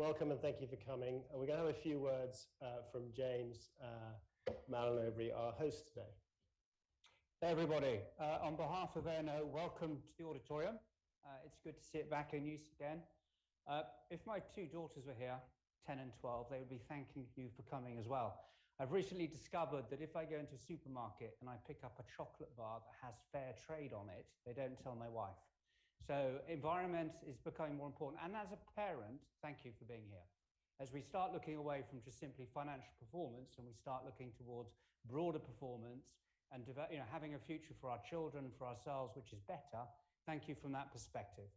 welcome and thank you for coming. We're going to have a few words from James Malinovery, our host today. Hey everybody, on behalf of ANO, welcome to the auditorium. It's good to sit back in use again. If my two daughters were here, 10 and 12, they would be thanking you for coming as well. I've recently discovered that if I go into a supermarket and I pick up a chocolate bar that has fair trade on it, they don't tell my wife. So environment is becoming more important. And as a parent, thank you for being here. As we start looking away from just simply financial performance and we start looking towards broader performance and having a future for our children, for ourselves, which is better, thank you from that perspective.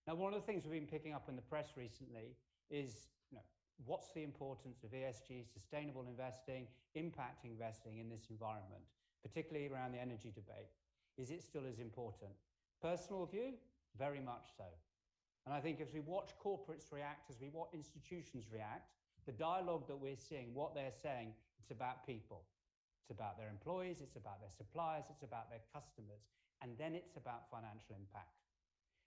Now, one of the things we've been picking up in the press recently is what's the importance of ESG, sustainable investing, impact investing in this environment, particularly around the energy debate. Is it still as important? Personal view, very much so. And I think as we watch corporates react, as we watch institutions react, the dialogue that we're seeing, what they're saying, it's about people. It's about their employees, it's about their suppliers, it's about their customers, and then it's about financial impact.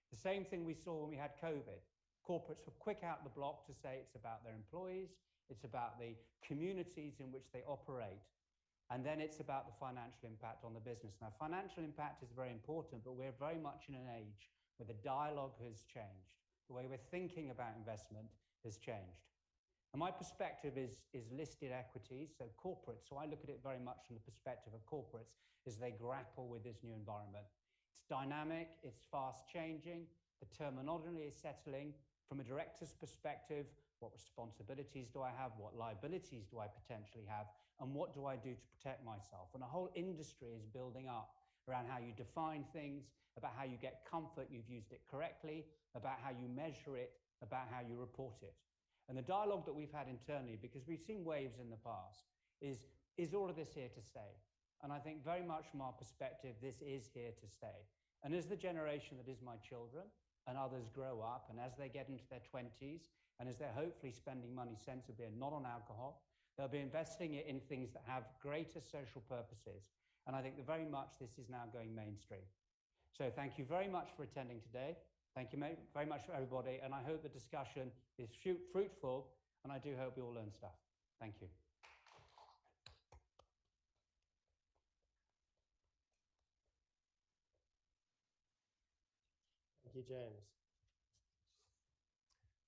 The same thing we saw when we had COVID. Corporates were quick out the block to say it's about their employees, it's about the communities in which they operate, and then it's about the financial impact on the business. Now, financial impact is very important, but we're very much in an age where the dialogue has changed. The way we're thinking about investment has changed. And my perspective is listed equities, so corporates. So I look at it very much from the perspective of corporates as they grapple with this new environment. It's dynamic, it's fast changing, the terminology is settling. From a director's perspective, what responsibilities do I have? What liabilities do I potentially have? And what do I do to protect myself? And a whole industry is building up around how you define things, about how you get comfort you've used it correctly, about how you measure it, about how you report it. And the dialogue that we've had internally, because we've seen waves in the past, is all of this here to stay? And I think very much from our perspective, this is here to stay. And as the generation that is my children and others grow up, and as they get into their 20s, and as they're hopefully spending money sensibly and not on alcohol, they'll be investing it in things that have greater social purposes. And I think that very much this is now going mainstream. So thank you very much for attending today. Thank you very much for everybody. And I hope the discussion is fruitful, and I do hope we all learn stuff. Thank you. Thank you, James.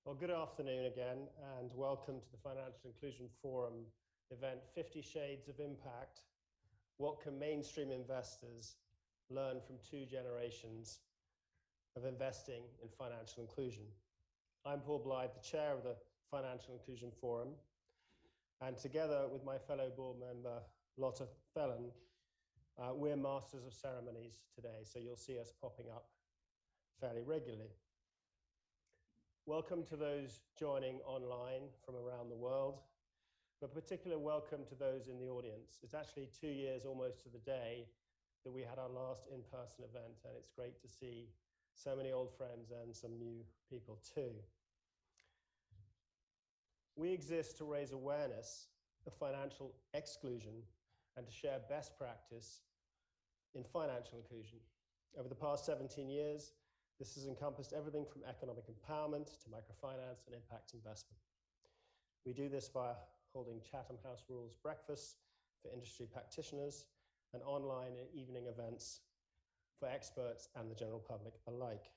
Well, good afternoon again, and welcome to the Financial Inclusion Forum event, 50 Shades of Impact. What can mainstream investors learn from 2 generations of investing in financial inclusion? I'm Paul Blythe, the chair of the Financial Inclusion Forum, and together with my fellow board member, Lotte Fellon, we're masters of ceremonies today, so you'll see us popping up fairly regularly. Welcome to those joining online from around the world, but particular welcome to those in the audience. It's actually 2 years almost to the day that we had our last in-person event, and it's great to see so many old friends and some new people too. We exist to raise awareness of financial exclusion and to share best practice in financial inclusion. Over the past 17 years, this has encompassed everything from economic empowerment to microfinance and impact investment. We do this via holding Chatham House Rules breakfasts for industry practitioners and online and evening events for experts and the general public alike.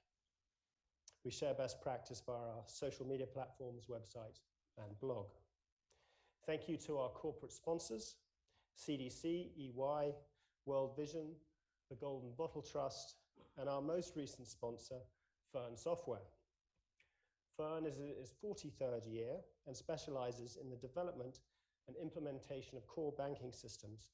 We share best practice via our social media platforms, website, and blog. Thank you to our corporate sponsors, CDC, EY, World Vision, the Golden Bottle Trust, and our most recent sponsor, Fern Software. Fern is its 43rd year and specializes in the development and implementation of core banking systems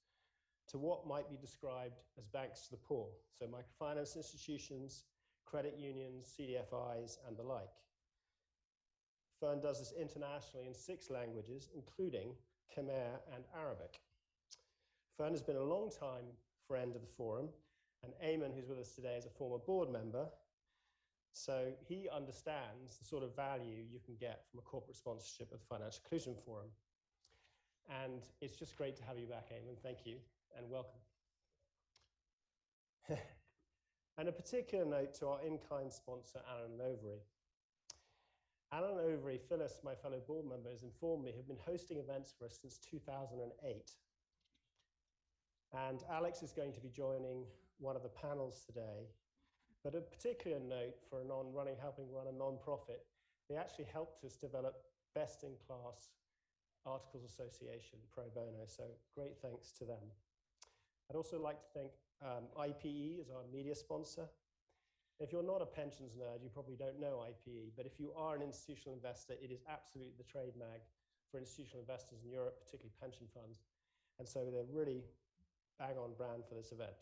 to what might be described as banks to the poor, so microfinance institutions, credit unions, CDFIs, and the like. Fern does this internationally in 6 languages, including Khmer and Arabic. Fern has been a long-time friend of the forum, and Eamon, who's with us today, is a former board member, so he understands the sort of value you can get from a corporate sponsorship of the Financial Inclusion Forum. And it's just great to have you back, Eamon. Thank you, and welcome. And a particular note to our in-kind sponsor, Malinovery. Alan Overy, Phyllis, my fellow board member, has informed me, have been hosting events for us since 2008. And Alex is going to be joining one of the panels today. But a particular note for helping run a non-profit, they actually helped us develop best-in-class Articles Association pro bono. So great thanks to them. I'd also like to thank IPE as our media sponsor. If you're not a pensions nerd, you probably don't know IPE, but if you are an institutional investor, it is absolutely the trade mag for institutional investors in Europe, particularly pension funds. And so they're really bang on brand for this event.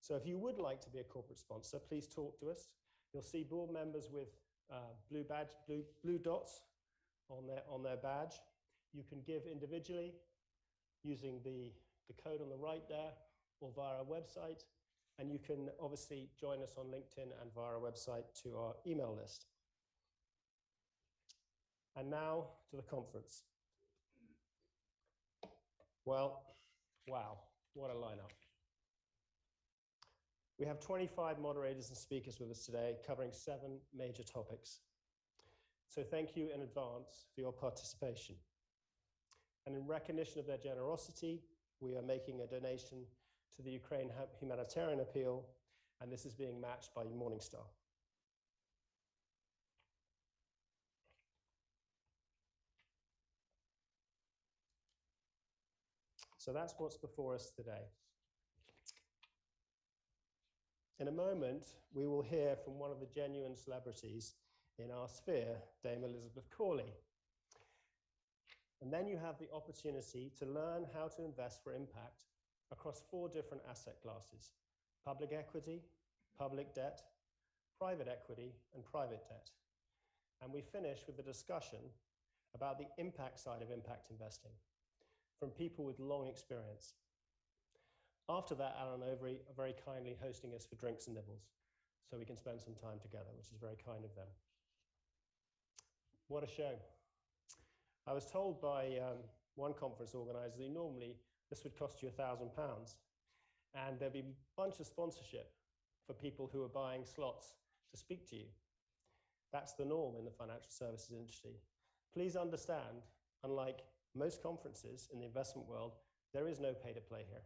So if you would like to be a corporate sponsor, please talk to us. You'll see board members with blue dots on their badge. You can give individually using the code on the right there or via our website. And you can obviously join us on LinkedIn and via our website to our email list. And now to the conference. Well, wow, what a lineup. We have 25 moderators and speakers with us today, covering 7 major topics. So thank you in advance for your participation. And in recognition of their generosity, we are making a donation to the Ukraine humanitarian appeal, and this is being matched by Morningstar. So that's what's before us today. In a moment, we will hear from one of the genuine celebrities in our sphere, Dame Elizabeth Corley. And then you have the opportunity to learn how to invest for impact across 4 different asset classes: public equity, public debt, private equity, and private debt. And we finish with a discussion about the impact side of impact investing from people with long experience. After that, Alan Overy are very kindly hosting us for drinks and nibbles, so we can spend some time together, which is very kind of them. What a show. I was told by one conference organizer that normally this would cost you £1,000, and there'd be a bunch of sponsorship for people who are buying slots to speak to you. That's the norm in the financial services industry. Please understand, unlike most conferences in the investment world, there is no pay to play here.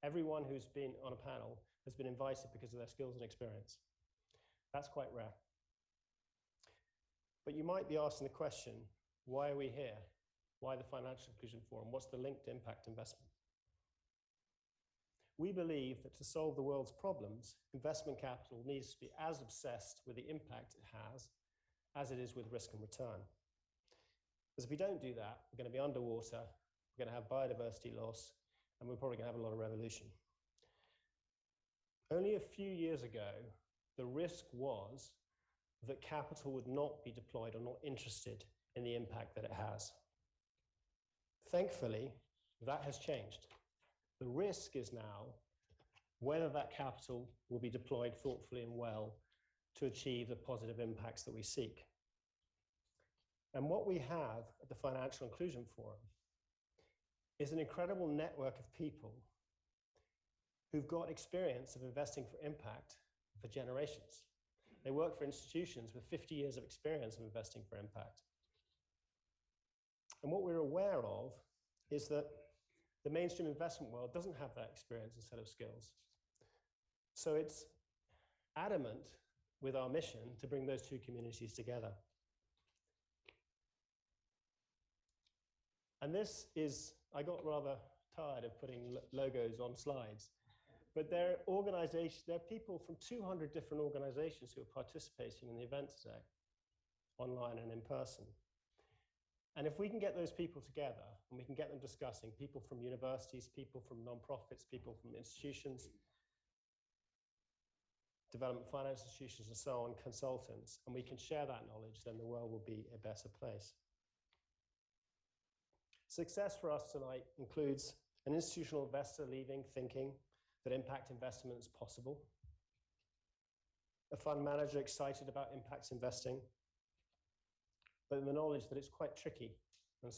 Everyone who's been on a panel has been invited because of their skills and experience. That's quite rare. But you might be asking the question, why are we here? Why the Financial Inclusion Forum? What's the link to impact investment? We believe that to solve the world's problems, investment capital needs to be as obsessed with the impact it has as it is with risk and return. Because if we don't do that, we're going to be underwater, we're going to have biodiversity loss, and we're probably going to have a lot of revolution. Only a few years ago, the risk was that capital would not be deployed or not interested in the impact that it has. Thankfully, that has changed. The risk is now whether that capital will be deployed thoughtfully and well to achieve the positive impacts that we seek. And what we have at the Financial Inclusion Forum is an incredible network of people who've got experience of investing for impact for generations. They work for institutions with 50 years of experience of investing for impact. And what we're aware of is that the mainstream investment world doesn't have that experience and set of skills. So it's adamant with our mission to bring those 2 communities together. And this is, I got rather tired of putting logos on slides, but there are people from 200 different organizations who are participating in the event today, online and in person. And if we can get those people together and we can get them discussing, people from universities, people from nonprofits, people from institutions, development finance institutions and so on, consultants, and we can share that knowledge, then the world will be a better place. Success for us tonight includes an institutional investor leaving thinking that impact investment is possible, a fund manager excited about impact investing, but the knowledge that it's quite tricky and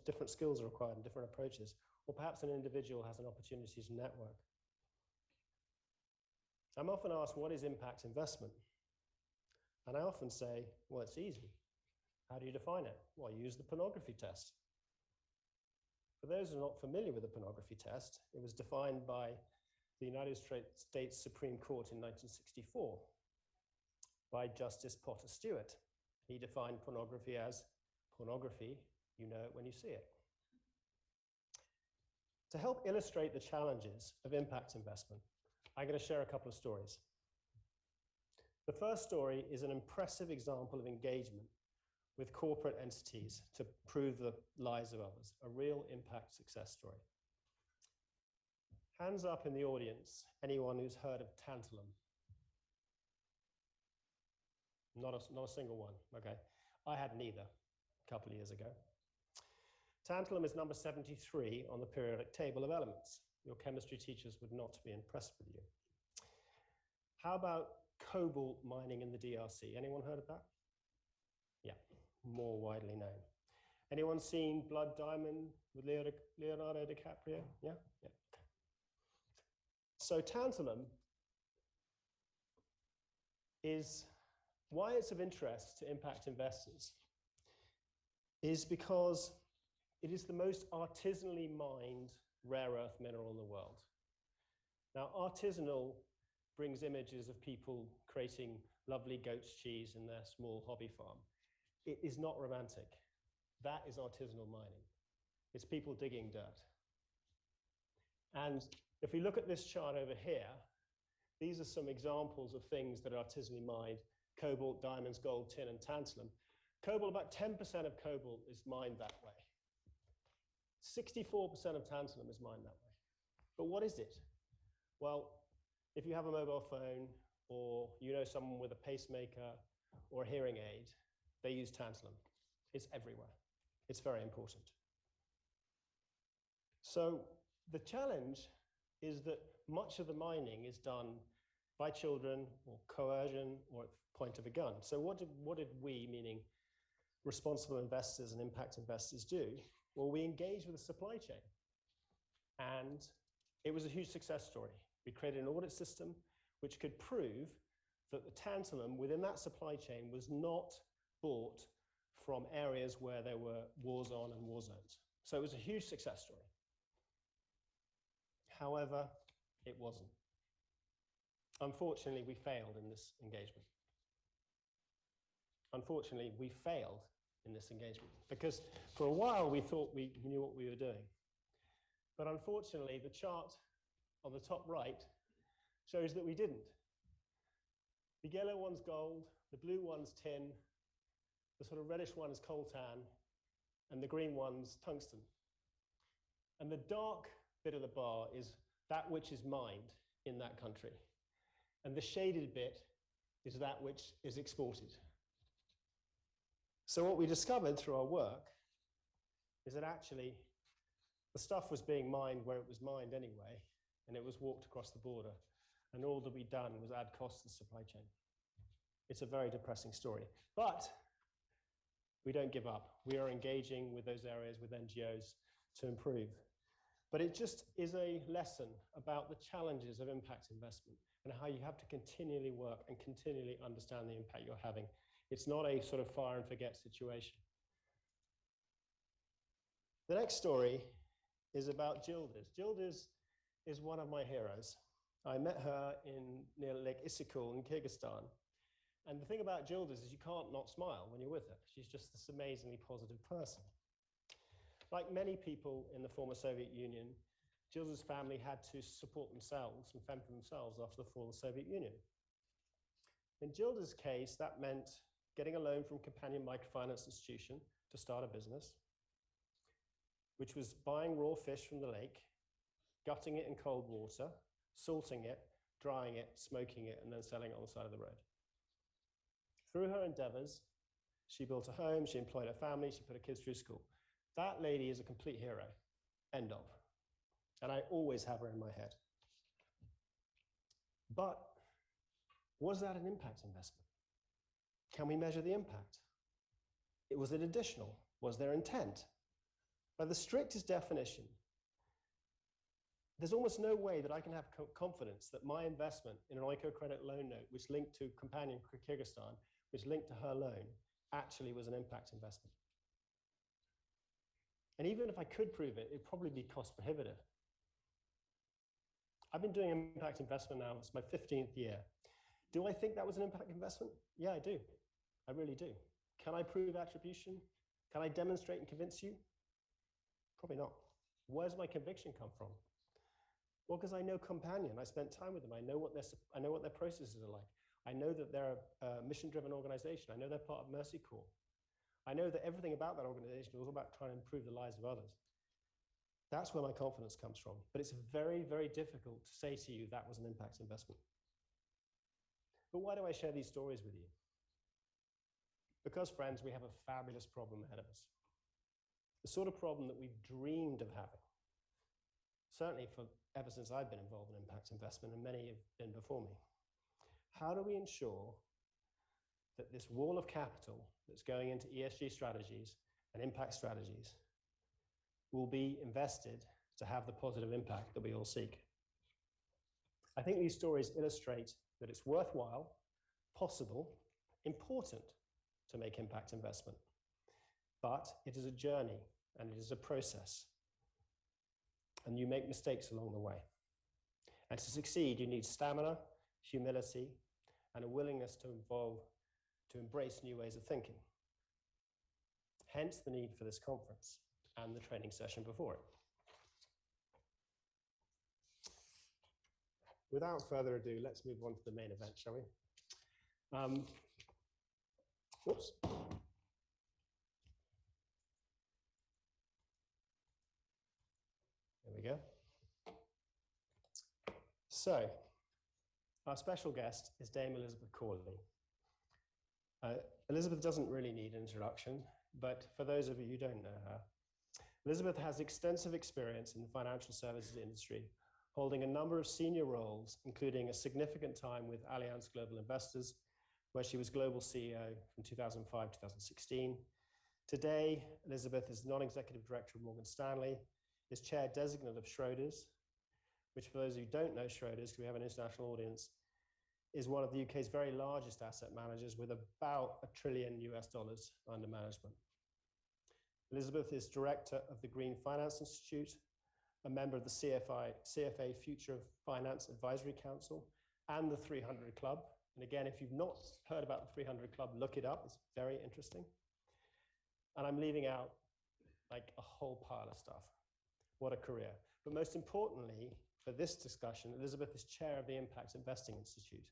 different skills are required and different approaches, or perhaps an individual has an opportunity to network. I'm often asked, what is impact investment? And I often say, well, it's easy. How do you define it? Well, use the pornography test. For those who are not familiar with the pornography test, it was defined by the United States Supreme Court in 1964 by Justice Potter Stewart. He defined pornography as pornography, you know it when you see it. To help illustrate the challenges of impact investment, I'm going to share a couple of stories. The first story is an impressive example of engagement with corporate entities to improve the lives of others, a real impact success story. Hands up in the audience, anyone who's heard of tantalum? Not a single one, okay. I had neither a couple of years ago. Tantalum is number 73 on the periodic table of elements. Your chemistry teachers would not be impressed with you. How about cobalt mining in the DRC? Anyone heard of that? Yeah, more widely known. Anyone seen Blood Diamond with Leonardo DiCaprio? Yeah? Yeah. Okay. So tantalum is why it's of interest to impact investors is because it is the most artisanally mined rare earth mineral in the world. Now, artisanal brings images of people creating lovely goat's cheese in their small hobby farm. It is not romantic. That is artisanal mining. It's people digging dirt. And if we look at this chart over here, these are some examples of things that are artisanally mined: cobalt, diamonds, gold, tin, and tantalum. Cobalt, about 10% of cobalt is mined that way. 64% of tantalum is mined that way. But what is it? Well, if you have a mobile phone or you know someone with a pacemaker or a hearing aid, they use tantalum. It's everywhere. It's very important. So the challenge is that much of the mining is done by children or coercion or at the point of a gun. So what did we, meaning responsible investors and impact investors, do? Well, we engaged with the supply chain, and it was a huge success story. We created an audit system which could prove that the tantalum within that supply chain was not bought from areas where there were wars on and war zones. So it was a huge success story. However, it wasn't. Unfortunately, we failed in this engagement. Unfortunately, we failed in this engagement because for a while we thought we knew what we were doing. But unfortunately, the chart on the top right shows that we didn't. The yellow one's gold, the blue one's tin, the sort of reddish one is coltan, and the green one's tungsten. And the dark bit of the bar is that which is mined in that country. And the shaded bit is that which is exported. So what we discovered through our work is that actually the stuff was being mined where it was mined anyway, and it was walked across the border. And all that we'd done was add costs to the supply chain. It's a very depressing story. But we don't give up. We are engaging with those areas, with NGOs, to improve. But it just is a lesson about the challenges of impact investment and how you have to continually work and continually understand the impact you're having. It's not a sort of fire and forget situation. The next story is about Gildas. Gildas is one of my heroes. I met her near Lake Issyk-Kul in Kyrgyzstan. And the thing about Gildas is you can't not smile when you're with her. She's just this amazingly positive person. Like many people in the former Soviet Union, Gildas' family had to support themselves and fend for themselves after the fall of the Soviet Union. In Gildas' case, that meant getting a loan from Companion Microfinance Institution to start a business, which was buying raw fish from the lake, gutting it in cold water, salting it, drying it, smoking it, and then selling it on the side of the road. Through her endeavors, she built a home, she employed her family, she put her kids through school. That lady is a complete hero, end of. And I always have her in my head. But was that an impact investment? Can we measure the impact? Was it additional? Was there intent? By the strictest definition, there's almost no way that I can have confidence that my investment in an Oiko credit loan note, which linked to companion Kyrgyzstan, which linked to her loan, actually was an impact investment. And even if I could prove it, it'd probably be cost prohibitive. I've been doing impact investment now, it's my 15th year. Do I think that was an impact investment? Yeah, I do. I really do. Can I prove attribution? Can I demonstrate and convince you? Probably not. Where's my conviction come from? Well, because I know Companion. I spent time with them. I know what their processes are like. I know that they're a mission-driven organization. I know they're part of Mercy Corps. I know that everything about that organization is all about trying to improve the lives of others. That's where my confidence comes from. But it's very, very difficult to say to you that was an impact investment. But why do I share these stories with you? Because, friends, we have a fabulous problem ahead of us. The sort of problem that we've dreamed of having. Certainly ever since I've been involved in impact investment, and many have been before me. How do we ensure that this wall of capital that's going into ESG strategies and impact strategies will be invested to have the positive impact that we all seek? I think these stories illustrate that it's worthwhile, possible, important to make impact investment. But it is a journey and it is a process. And you make mistakes along the way. And to succeed, you need stamina, humility, and a willingness to embrace new ways of thinking. Hence the need for this conference and the training session before it. Without further ado, let's move on to the main event, shall we? Whoops. There we go. So, our special guest is Dame Elizabeth Corley. Elizabeth doesn't really need an introduction, but for those of you who don't know her, Elizabeth has extensive experience in the financial services industry, holding a number of senior roles, including a significant time with Allianz Global Investors, where she was global CEO from 2005 to 2016. Today, Elizabeth is non-executive director of Morgan Stanley, is chair designate of Schroders, which for those who don't know Schroders, because we have an international audience, is one of the UK's very largest asset managers with about $1 trillion under management. Elizabeth is director of the Green Finance Institute, a member of the CFA Future of Finance Advisory Council, and the 300 Club. And again, if you've not heard about the 300 Club, look it up. It's very interesting. And I'm leaving out like a whole pile of stuff. What a career. But most importantly, for this discussion, Elizabeth is chair of the Impact Investing Institute.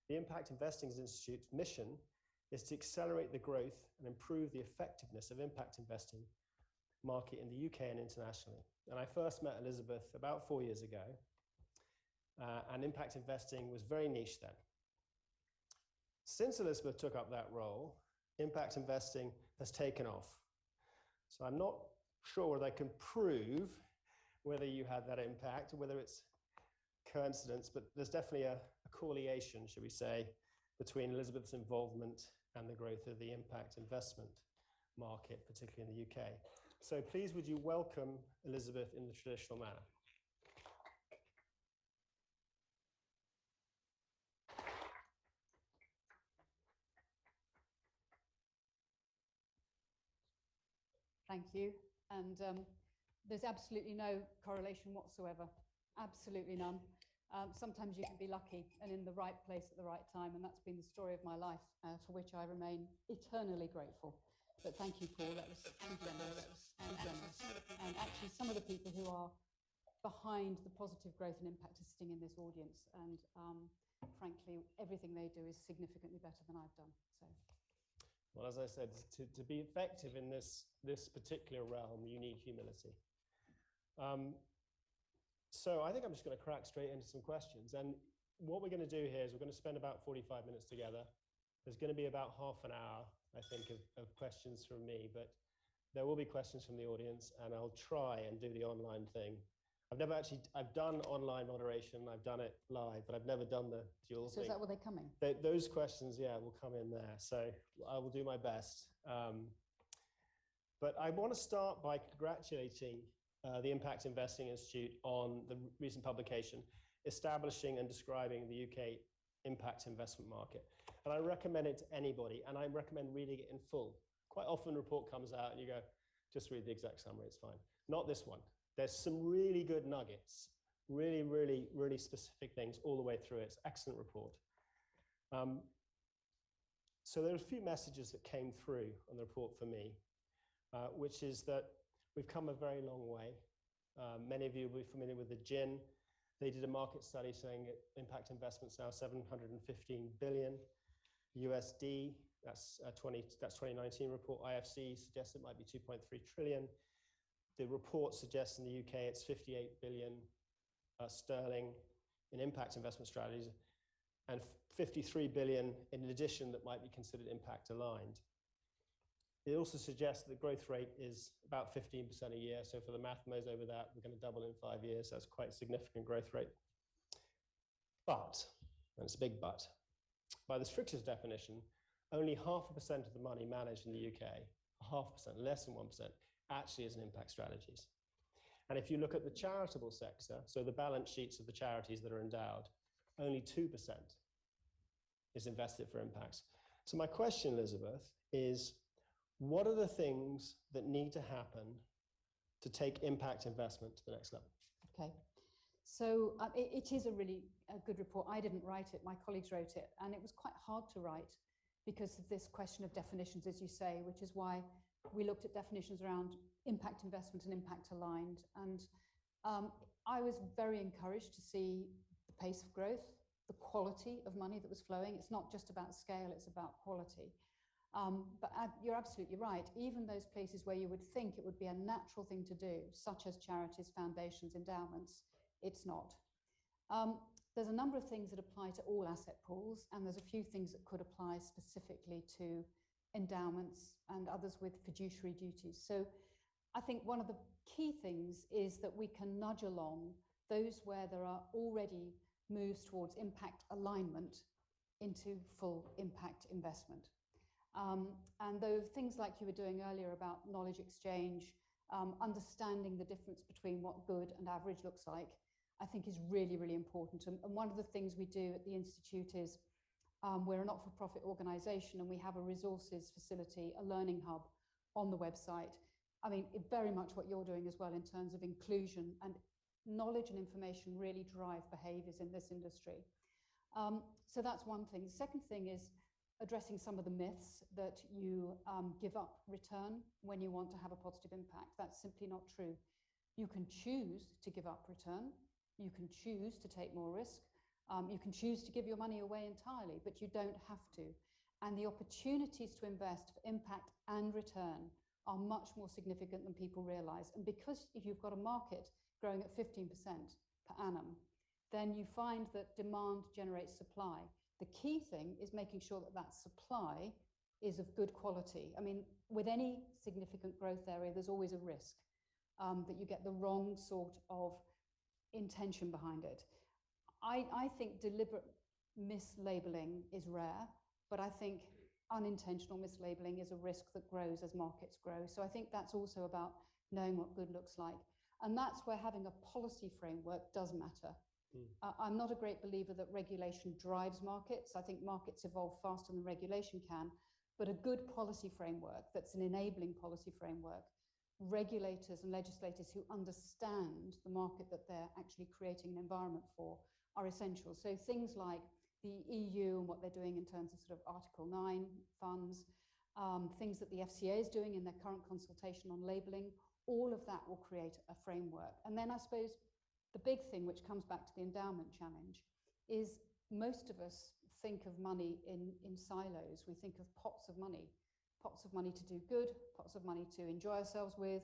The Impact Investing Institute's mission is to accelerate the growth and improve the effectiveness of impact investing market in the UK and internationally. And I first met Elizabeth about 4 years ago, and impact investing was very niche then. Since Elizabeth took up that role, impact investing has taken off. So I'm not sure whether I can prove whether you had that impact or whether it's coincidence, but there's definitely a correlation, should we say, between Elizabeth's involvement and the growth of the impact investment market, particularly in the UK. So please, would you welcome Elizabeth in the traditional manner? Thank you. And there's absolutely no correlation whatsoever. Absolutely none. Sometimes you can be lucky and in the right place at the right time, and that's been the story of my life, for which I remain eternally grateful. But thank you, Paul. That was generous. And actually, some of the people who are behind the positive growth and impact are sitting in this audience, and frankly, everything they do is significantly better than I've done. So. Well, as I said, to be effective in this particular realm, you need humility. So I think I'm just going to crack straight into some questions. And what we're going to do here is we're going to spend about 45 minutes together. There's going to be about half an hour, I think, of questions from me, but there will be questions from the audience, and I'll try and do the online thing. I've done online moderation, I've done it live, but I've never done the dual thing. So is that where they're coming? Those questions, yeah, will come in there. So I will do my best. But I want to start by congratulating the Impact Investing Institute, on the recent publication, Establishing and Describing the UK Impact Investment Market. And I recommend it to anybody, and I recommend reading it in full. Quite often a report comes out and you go, just read the exact summary, it's fine. Not this one. There's some really good nuggets, really, really, really specific things all the way through. It's an excellent report. So there are a few messages that came through on the report for me, which is that we've come a very long way. Many of you will be familiar with the GIN. They did a market study saying impact investments now 715 billion USD. That's 2019 report. IFC suggests it might be 2.3 trillion. The report suggests in the UK it's 58 billion sterling in impact investment strategies, and 53 billion in addition that might be considered impact aligned. It also suggests that the growth rate is about 15% a year. So for the mathemos over that, we're going to double in 5 years. That's quite a significant growth rate. But, and it's a big but, by the strictest definition, only 0.5% of the money managed in the UK, 0.5%, less than 1%, actually is in impact strategies. And if you look at the charitable sector, so the balance sheets of the charities that are endowed, only 2% is invested for impacts. So my question, Elizabeth, is what are the things that need to happen to take impact investment to the next level? Okay. So it is a really good report. I didn't write it, my colleagues wrote it, and it was quite hard to write because of this question of definitions, as you say, which is why we looked at definitions around impact investment and impact aligned. And I was very encouraged to see the pace of growth, the quality of money that was flowing. It's not just about scale, it's about quality. But you're absolutely right. Even those places where you would think it would be a natural thing to do, such as charities, foundations, endowments, it's not. There's a number of things that apply to all asset pools, and there's a few things that could apply specifically to endowments and others with fiduciary duties. So I think one of the key things is that we can nudge along those where there are already moves towards impact alignment into full impact investment. And though things like you were doing earlier about knowledge exchange, understanding the difference between what good and average looks like, I think is really, really important. And one of the things we do at the Institute is we're a not-for-profit organisation, and we have a resources facility, a learning hub on the website. I mean, very much what you're doing as well in terms of inclusion, and knowledge and information really drive behaviours in this industry. So that's one thing. The second thing is addressing some of the myths that you give up return when you want to have a positive impact. That's simply not true. You can choose to give up return. You can choose to take more risk. You can choose to give your money away entirely, but you don't have to. And the opportunities to invest for impact and return are much more significant than people realise. And because if you've got a market growing at 15% per annum, then you find that demand generates supply. The key thing is making sure that that supply is of good quality. I mean, with any significant growth area, there's always a risk that you get the wrong sort of intention behind it. I think deliberate mislabeling is rare, but I think unintentional mislabeling is a risk that grows as markets grow. So I think that's also about knowing what good looks like. And that's where having a policy framework does matter. I'm not a great believer that regulation drives markets. I think markets evolve faster than regulation can, but a good policy framework that's an enabling policy framework, regulators and legislators who understand the market that they're actually creating an environment for are essential. So things like the EU and what they're doing in terms of sort of Article 9 funds, things that the FCA is doing in their current consultation on labelling, all of that will create a framework. And then I suppose the big thing, which comes back to the endowment challenge, is most of us think of money in silos. We think of pots of money to do good, pots of money to enjoy ourselves with,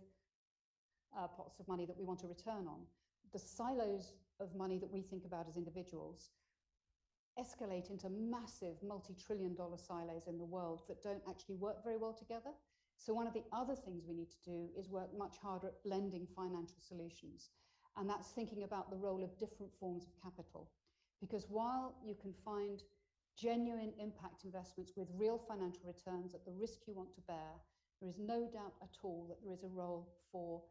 pots of money that we want to return on. The silos of money that we think about as individuals escalate into massive multi-trillion-dollar silos in the world that don't actually work very well together. So one of the other things we need to do is work much harder at blending financial solutions. And that's thinking about the role of different forms of capital. Because while you can find genuine impact investments with real financial returns at the risk you want to bear, there is no doubt at all that there is a role for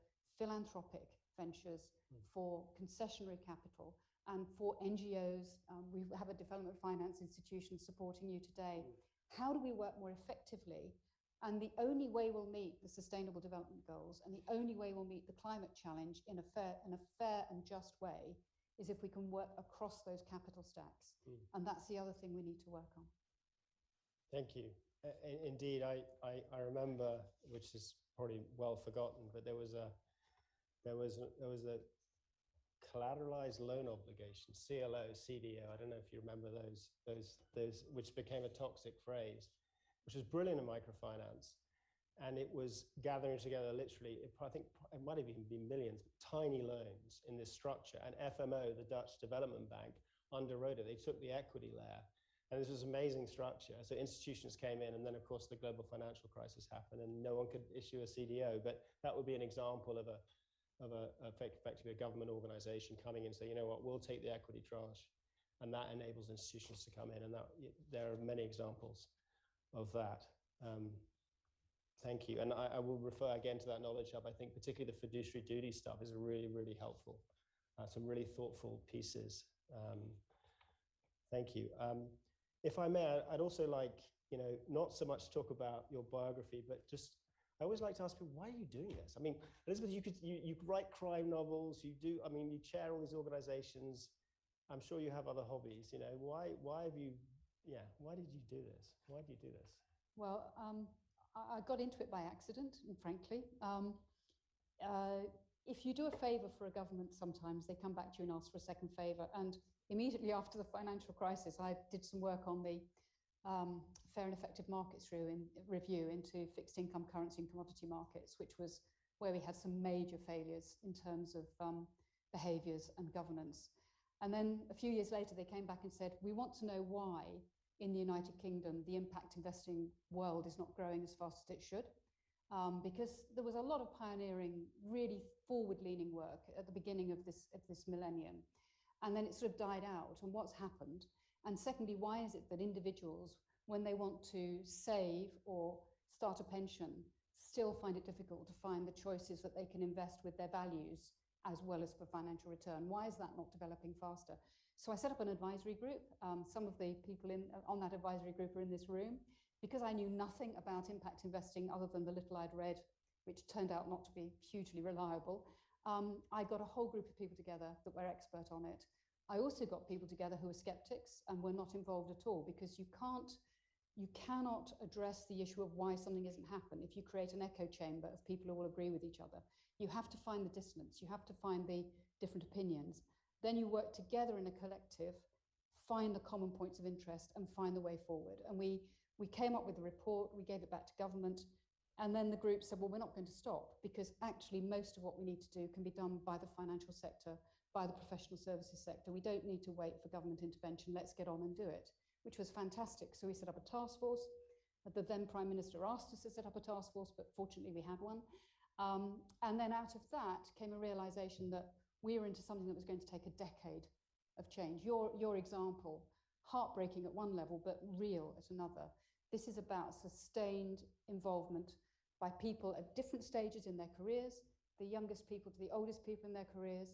philanthropic ventures, for concessionary capital, and for NGOs. We have a development finance institution supporting you today. How do we work more effectively? And the only way we'll meet the Sustainable Development Goals and the only way we'll meet the climate challenge in a fair and just way is if we can work across those capital stacks. And that's the other thing we need to work on. Thank you. Indeed, I remember, which is probably well forgotten, but there was a collateralized loan obligation, CLO, CDO. I don't know if you remember those, which became a toxic phrase, which was brilliant in microfinance. And it was gathering together literally, I think it might have even been millions, tiny loans in this structure. And FMO, the Dutch Development Bank, underwrote it. They took the equity layer. And this was an amazing structure. So institutions came in, and then of course the global financial crisis happened and no one could issue a CDO. But that would be an example of effectively a government organization coming in and say, you know what, we'll take the equity tranche. And that enables institutions to come in. And there are many examples of that. Thank you. And I will refer again to that Knowledge Hub. I think particularly the fiduciary duty stuff is really, really helpful. Some really thoughtful pieces. Thank you. If I may, I'd also like, not so much talk about your biography, but just, I always like to ask people, why are you doing this? I mean, Elizabeth, you write crime novels, you chair all these organizations. I'm sure you have other hobbies, why did you do this? Why do you do this? Well, I got into it by accident, frankly. If you do a favor for a government, sometimes they come back to you and ask for a second favor. And immediately after the financial crisis, I did some work on the fair and effective markets review into fixed income, currency and commodity markets, which was where we had some major failures in terms of behaviors and governance. And then a few years later, they came back and said, we want to know why in the United Kingdom, the impact investing world is not growing as fast as it should. Because there was a lot of pioneering, really forward-leaning work at the beginning of this millennium. And then it sort of died out. And what's happened? And secondly, why is it that individuals, when they want to save or start a pension, still find it difficult to find the choices that they can invest with their values as well as for financial return? Why is that not developing faster? So I set up an advisory group. Some of the people on that advisory group are in this room. Because I knew nothing about impact investing other than the little I'd read, which turned out not to be hugely reliable, I got a whole group of people together that were expert on it. I also got people together who were skeptics and were not involved at all, because you cannot address the issue of why something isn't happening if you create an echo chamber of people who all agree with each other. You have to find the dissonance, you have to find the different opinions. Then you work together in a collective, find the common points of interest and find the way forward. And we came up with a report, we gave it back to government, and then the group said, well, we're not going to stop, because actually most of what we need to do can be done by the financial sector, by the professional services sector. We don't need to wait for government intervention. Let's get on and do it, which was fantastic. So we set up a task force. The then Prime Minister asked us to set up a task force, but fortunately we had one. And then out of that came a realization that we were into something that was going to take a decade of change. Your example, heartbreaking at one level, but real at another. This is about sustained involvement by people at different stages in their careers, the youngest people to the oldest people in their careers,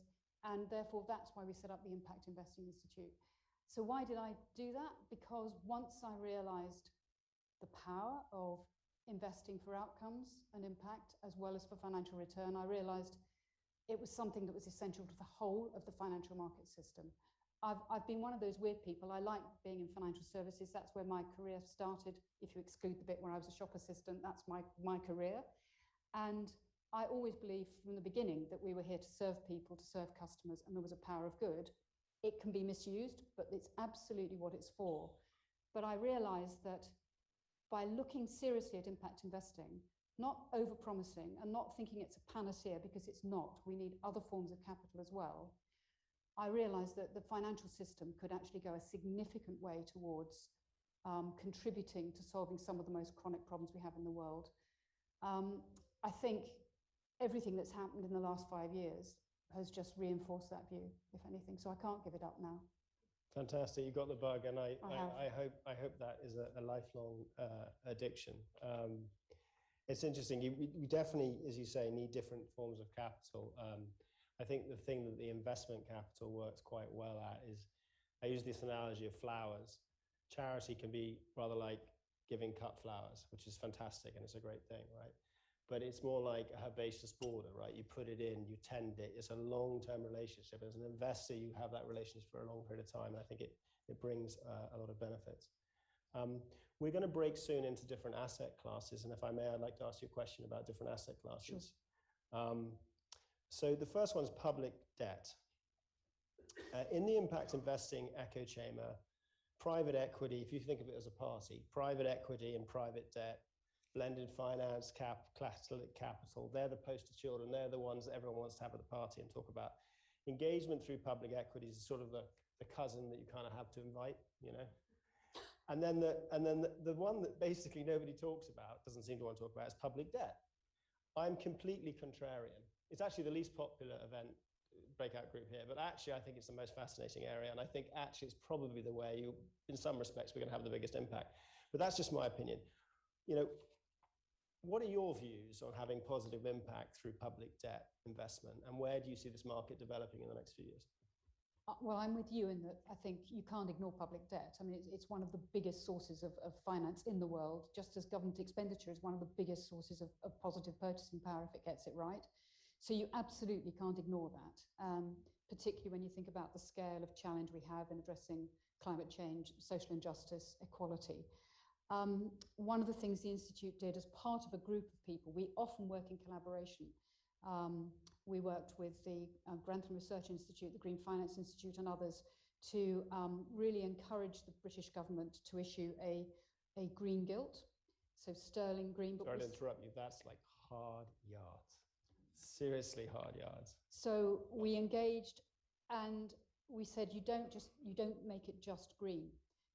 and therefore that's why we set up the Impact Investing Institute. So why did I do that? Because once I realized the power of investing for outcomes and impact as well as for financial return, I realized it was something that was essential to the whole of the financial market system. I've been one of those weird people. I like being in financial services. That's where my career started. If you exclude the bit where I was a shop assistant, that's my career. And I always believed from the beginning that we were here to serve people, to serve customers, and there was a power of good. It can be misused, but it's absolutely what it's for. But I realized that by looking seriously at impact investing, not over-promising and not thinking it's a panacea, because it's not, we need other forms of capital as well, I realized that the financial system could actually go a significant way towards contributing to solving some of the most chronic problems we have in the world. I think everything that's happened in the last 5 years has just reinforced that view, if anything. So I can't give it up now. Fantastic, you got the bug, and I hope that is a lifelong addiction. It's interesting. We definitely, as you say, need different forms of capital. I think the thing that the investment capital works quite well at is, I use this analogy of flowers. Charity can be rather like giving cut flowers, which is fantastic and it's a great thing, right? But it's more like a herbaceous border, right? You put it in, you tend it. It's a long-term relationship. As an investor, you have that relationship for a long period of time. And I think it brings a lot of benefits. We're going to break soon into different asset classes. And if I may, I'd like to ask you a question about different asset classes. Sure. So the first one is public debt. In the impact investing echo chamber, private equity, if you think of it as a party, private equity and private debt, blended finance, capital, they're the poster children. They're the ones that everyone wants to have at the party and talk about. Engagement through public equities is sort of the cousin that you kind of have to invite, you know? And then the one that basically nobody talks about, doesn't seem to want to talk about, is public debt. I'm completely contrarian. It's actually the least popular event breakout group here, but actually I think it's the most fascinating area, and I think actually it's probably the way in some respects, we're going to have the biggest impact. But that's just my opinion. You know, what are your views on having positive impact through public debt investment, and where do you see this market developing in the next few years? Well, I'm with you in that I think you can't ignore public debt. I mean, it's one of the biggest sources of finance in the world, just as government expenditure is one of the biggest sources of positive purchasing power if it gets it right. So you absolutely can't ignore that, particularly when you think about the scale of challenge we have in addressing climate change, social injustice, equality. One of the things the Institute did as part of a group of people, we often work in collaboration. We worked with the Grantham Research Institute, the Green Finance Institute and others to really encourage the British government to issue a green gilt, so sterling green. Sorry to interrupt you, that's like hard yards. Seriously hard yards. So we engaged and we said, you don't make it just green,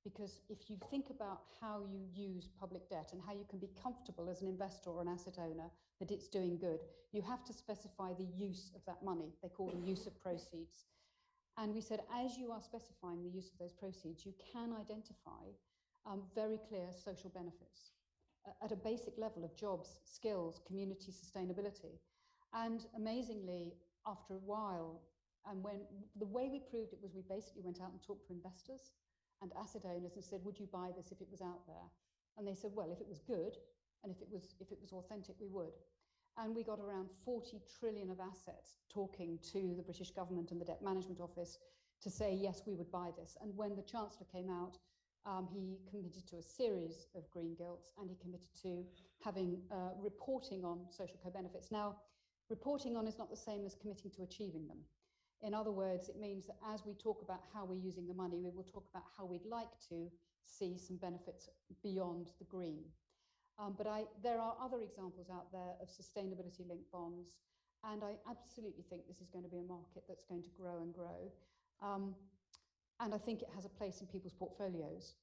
because if you think about how you use public debt and how you can be comfortable as an investor or an asset owner that it's doing good, you have to specify the use of that money. They call them use of proceeds. And we said, as you are specifying the use of those proceeds, you can identify very clear social benefits at a basic level of jobs, skills, community sustainability. And amazingly, after a while, and when the way we proved it was we basically went out and talked to investors and asset owners and said, would you buy this if it was out there? And they said, well, if it was good and if it was authentic, we would. And we got around 40 trillion of assets talking to the British government and the Debt Management Office to say, yes, we would buy this. And when the Chancellor came out, he committed to a series of green gilts, and he committed to having reporting on social co-benefits. Now, reporting on is not the same as committing to achieving them. In other words, it means that as we talk about how we're using the money, we will talk about how we'd like to see some benefits beyond the green. But there are other examples out there of sustainability-linked bonds, and I absolutely think this is going to be a market that's going to grow and grow. And I think it has a place in people's portfolios.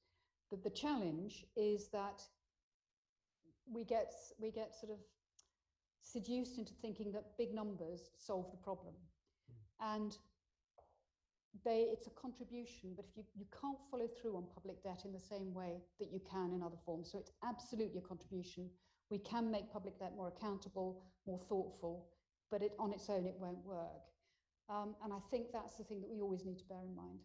But the challenge is that we get sort of seduced into thinking that big numbers solve the problem. And it's a contribution, but if you can't follow through on public debt in the same way that you can in other forms. So it's absolutely a contribution. We can make public debt more accountable, more thoughtful, but on its own, it won't work. And I think that's the thing that we always need to bear in mind.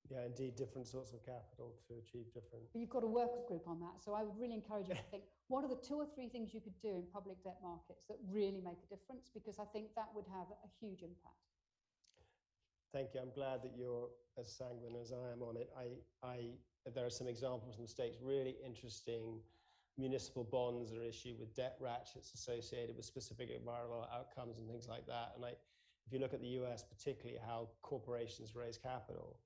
Yeah, indeed, different sorts of capital to achieve different. But you've got a workers group on that. So I would really encourage you to think, what are the 2 or 3 things you could do in public debt markets that really make a difference? Because I think that would have a huge impact. Thank you. I'm glad that you're as sanguine as I am on it. There are some examples in the States, really interesting municipal bonds that are issued with debt ratchets associated with specific environmental outcomes and things like that. And if you look at the US, particularly how corporations raise capital,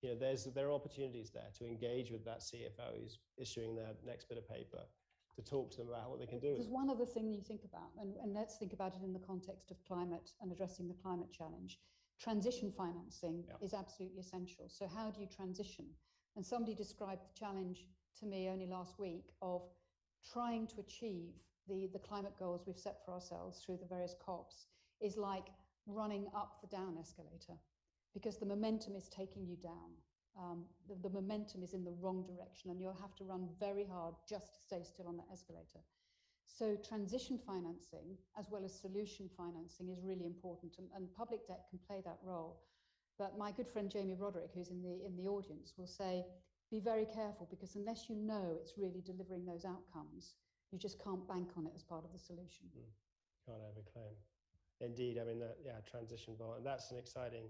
you know, there are opportunities there to engage with that CFO who's issuing their next bit of paper, to talk to them about what they can do. There's one other thing you think about, and let's think about it in the context of climate and addressing the climate challenge. Transition financing is absolutely essential. So how do you transition? And somebody described the challenge to me only last week of trying to achieve the climate goals we've set for ourselves through the various COPs is like running up the down escalator, because the momentum is taking you down. The momentum is in the wrong direction, and you'll have to run very hard just to stay still on that escalator. So transition financing, as well as solution financing, is really important, and public debt can play that role. But my good friend Jamie Broderick, who's in the audience, will say, be very careful, because unless you know it's really delivering those outcomes, you just can't bank on it as part of the solution. Can't overclaim. Indeed, I mean, transition bond, and that's an exciting,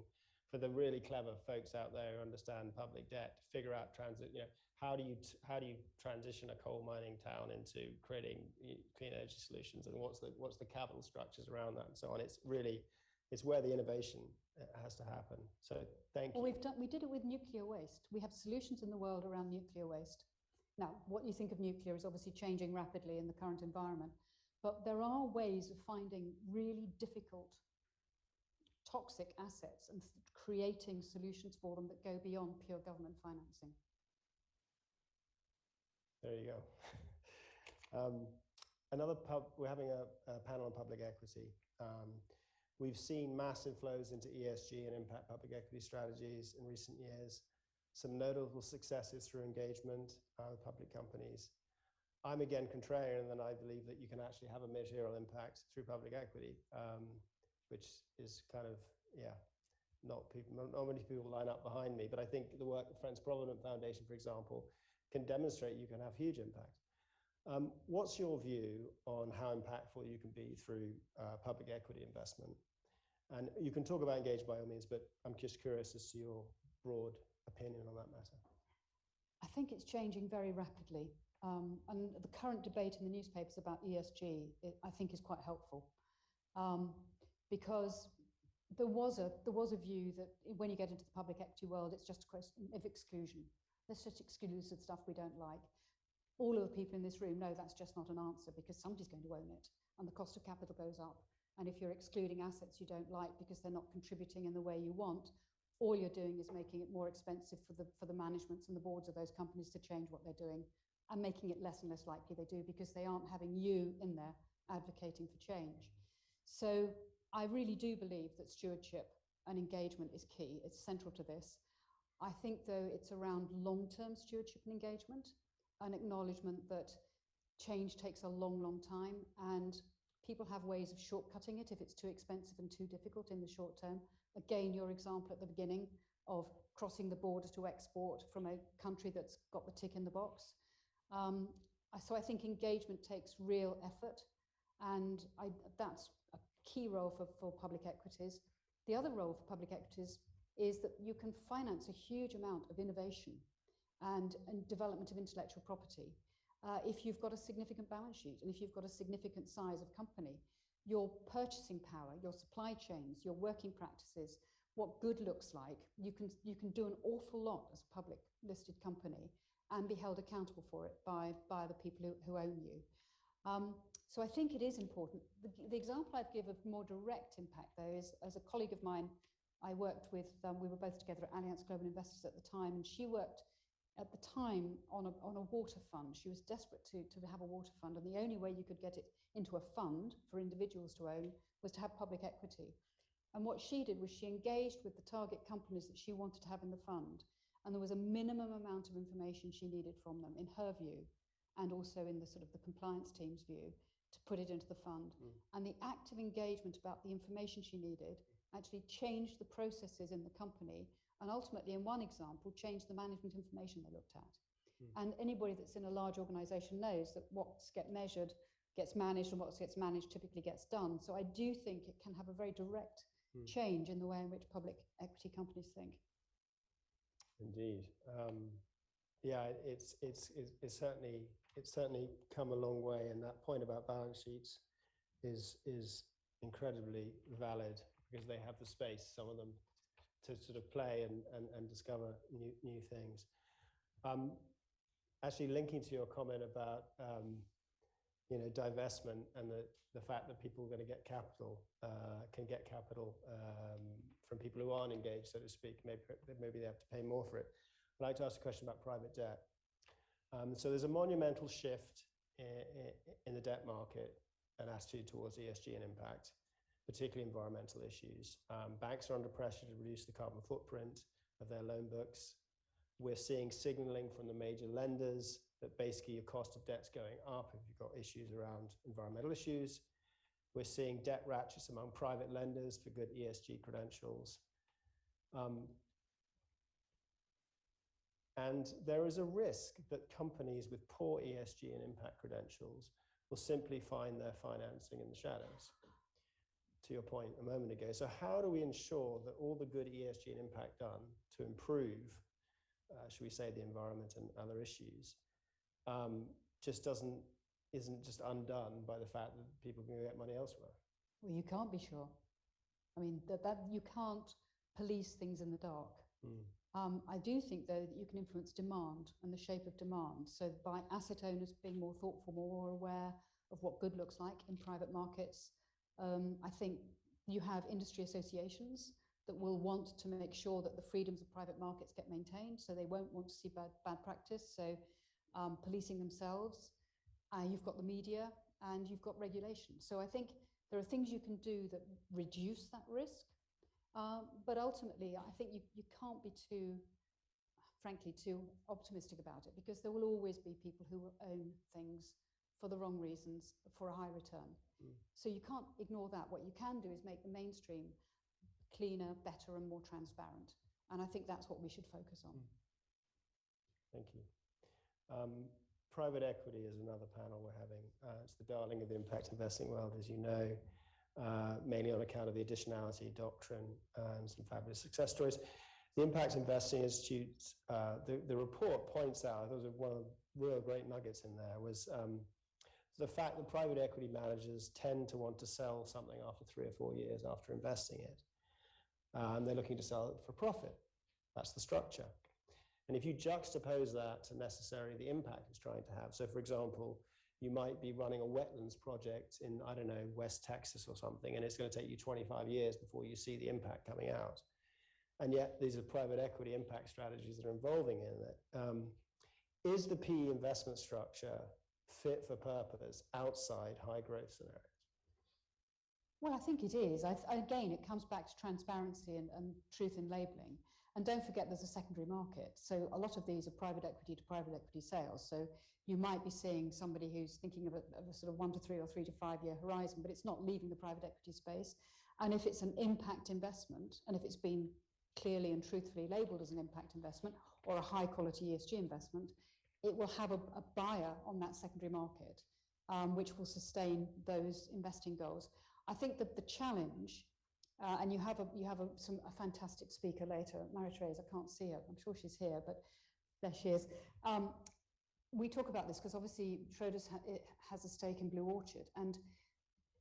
for the really clever folks out there who understand public debt, to figure out how do you transition a coal mining town into creating clean energy solutions, and what's the capital structures around that, and so on. It's where the innovation has to happen. So thank you. We did it with nuclear waste. We have solutions in the world around nuclear waste. Now, what you think of nuclear is obviously changing rapidly in the current environment, but there are ways of finding really difficult, toxic assets and creating solutions for them that go beyond pure government financing. There you go. We're having a panel on public equity. We've seen massive flows into ESG and impact public equity strategies in recent years. Some notable successes through engagement with public companies. I'm again contrarian, and I believe that you can actually have a material impact through public equity, which is kind of, not many people line up behind me, but I think the work the Friends Provident Foundation, for example, can demonstrate you can have huge impact. What's your view on how impactful you can be through public equity investment? And you can talk about engage by all means, but I'm just curious as to your broad opinion on that matter. I think it's changing very rapidly. And the current debate in the newspapers about ESG, I think, is quite helpful, because there was a view that when you get into the public equity world, it's just a question of exclusion. Let's just exclude the stuff we don't like. All of the people in this room know that's just not an answer, because somebody's going to own it, and the cost of capital goes up. And if you're excluding assets you don't like because they're not contributing in the way you want, all you're doing is making it more expensive for the managements and the boards of those companies to change what they're doing, and making it less and less likely they do, because they aren't having you in there advocating for change. So I really do believe that stewardship and engagement is key. It's central to this. I think, though, it's around long-term stewardship and engagement, an acknowledgement that change takes a long, long time, and people have ways of shortcutting it if it's too expensive and too difficult in the short term. Again, your example at the beginning of crossing the border to export from a country that's got the tick in the box. So I think engagement takes real effort, and that's a key role for public equities. The other role for public equities is that you can finance a huge amount of innovation and development of intellectual property if you've got a significant balance sheet, and if you've got a significant size of company. Your purchasing power, your supply chains, your working practices, what good looks like, you can do an awful lot as a public listed company and be held accountable for it by the people who own you. So I think it is important. The example I'd give of more direct impact, though, is as a colleague of mine, I worked with, we were both together at Allianz Global Investors at the time, and she worked at the time on a water fund. She was desperate to have a water fund, and the only way you could get it into a fund for individuals to own was to have public equity. And what she did was she engaged with the target companies that she wanted to have in the fund, and there was a minimum amount of information she needed from them, in her view, and also in the sort of the compliance team's view, to put it into the fund. And the active engagement about the information she needed actually changed the processes in the company, and ultimately, in one example, changed the management information they looked at. And anybody that's in a large organization knows that what's get measured gets managed, and what gets managed typically gets done. So I do think it can have a very direct change in the way in which public equity companies think. Indeed. Yeah, it's certainly come a long way, and that point about balance sheets is incredibly valid, because they have the space, some of them, to sort of play and discover new things. Actually, linking to your comment about divestment and the fact that people are going to get capital, can get capital from people who aren't engaged, so to speak. Maybe they have to pay more for it. I'd like to ask a question about private debt. So there's a monumental shift in the debt market, an attitude towards ESG and impact, particularly environmental issues. Banks are under pressure to reduce the carbon footprint of their loan books. We're seeing signaling from the major lenders that basically your cost of debt's going up if you've got issues around environmental issues. We're seeing debt ratchets among private lenders for good ESG credentials. And there is a risk that companies with poor ESG and impact credentials will simply find their financing in the shadows, to your point a moment ago. So how do we ensure that all the good ESG and impact done to improve, should we say, the environment and other issues, isn't just undone by the fact that people can get money elsewhere? Well, you can't be sure. I mean, that you can't police things in the dark. I do think, though, that you can influence demand and the shape of demand. So by asset owners being more thoughtful, more aware of what good looks like in private markets, I think you have industry associations that will want to make sure that the freedoms of private markets get maintained. So they won't want to see bad practice. So policing themselves. You've got the media and you've got regulation. So I think there are things you can do that reduce that risk. But ultimately, I think you can't be frankly, too optimistic about it, because there will always be people who will own things for the wrong reasons, for a high return. So you can't ignore that. What you can do is make the mainstream cleaner, better, and more transparent. And I think that's what we should focus on. Thank you. Private equity is another panel we're having. It's the darling of the impact investing world, as you know. Mainly on account of the additionality doctrine and some fabulous success stories. The Impact Investing Institute, the report points out, there was one of the real great nuggets in there, was the fact that private equity managers tend to want to sell something after 3 or 4 years after investing it. And they're looking to sell it for profit. That's the structure. And if you juxtapose that to necessarily the impact it's trying to have, so for example, you might be running a wetlands project in, I don't know, West Texas or something, and it's going to take you 25 years before you see the impact coming out. And yet these are private equity impact strategies that are involving in it. Is the PE investment structure fit for purpose outside high growth scenarios? Well, I think it is. Again, it comes back to transparency and truth in labelling. And don't forget there's a secondary market. So a lot of these are private equity to private equity sales. So you might be seeing somebody who's thinking of a sort of 1 to 3 or 3 to 5 year horizon, but it's not leaving the private equity space. And if it's an impact investment, and if it's been clearly and truthfully labelled as an impact investment or a high quality ESG investment, it will have a buyer on that secondary market, which will sustain those investing goals. I think that the challenge, and you have a fantastic speaker later, Marie-Therese, I can't see her, I'm sure she's here, but there she is. We talk about this because obviously Schroders has a stake in Blue Orchard, and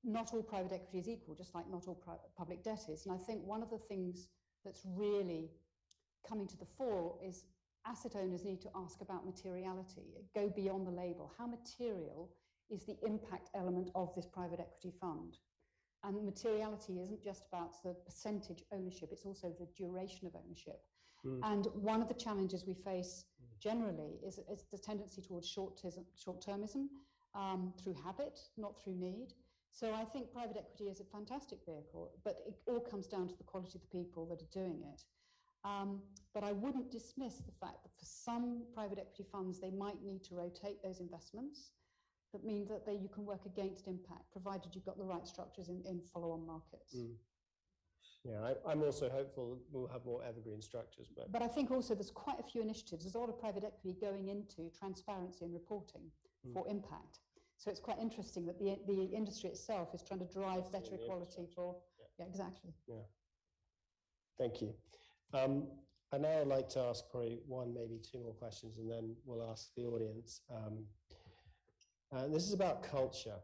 not all private equity is equal, just like not all public debt is. And I think one of the things that's really coming to the fore is asset owners need to ask about materiality, go beyond the label. How material is the impact element of this private equity fund? And materiality isn't just about the percentage ownership, it's also the duration of ownership. And one of the challenges we face generally is the tendency towards short-termism through habit, not through need. So I think private equity is a fantastic vehicle, but it all comes down to the quality of the people that are doing it. But I wouldn't dismiss the fact that for some private equity funds, they might need to rotate those investments. That means that you can work against impact, provided you've got the right structures in follow-on markets. Yeah, I'm also hopeful we'll have more evergreen structures. But I think also there's quite a few initiatives. There's a lot of private equity going into transparency and reporting for impact. So it's quite interesting that the industry itself is trying to drive better equality for... Yeah, exactly. Yeah. Thank you. And now I'd like to ask probably one, maybe 2 more questions, and then we'll ask the audience. This is about culture.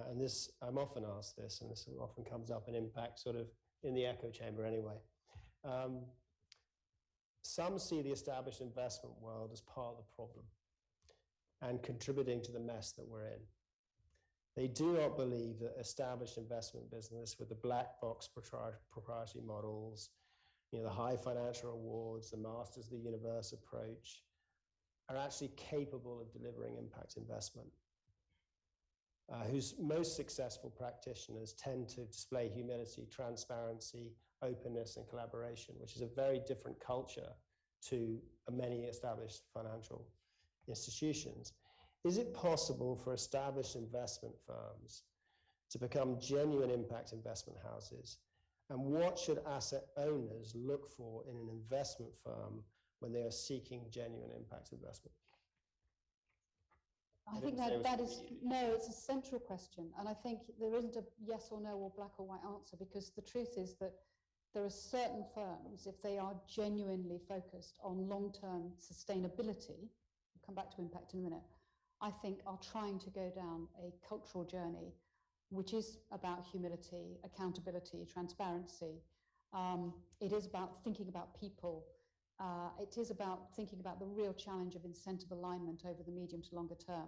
And this, I'm often asked this, and this often comes up in impact, sort of in the echo chamber anyway. Some see the established investment world as part of the problem and contributing to the mess that we're in. They do not believe that established investment business with the black box proprietary models, the high financial rewards, the masters of the universe approach, are actually capable of delivering impact investment. Whose most successful practitioners tend to display humility, transparency, openness, and collaboration, which is a very different culture to many established financial institutions. Is it possible for established investment firms to become genuine impact investment houses? And what should asset owners look for in an investment firm when they are seeking genuine impact investment? I think that is, no, it's a central question. And I think there isn't a yes or no or black or white answer, because the truth is that there are certain firms, if they are genuinely focused on long-term sustainability, we'll come back to impact in a minute, I think are trying to go down a cultural journey, which is about humility, accountability, transparency. It is about thinking about people. It is about thinking about the real challenge of incentive alignment over the medium to longer term.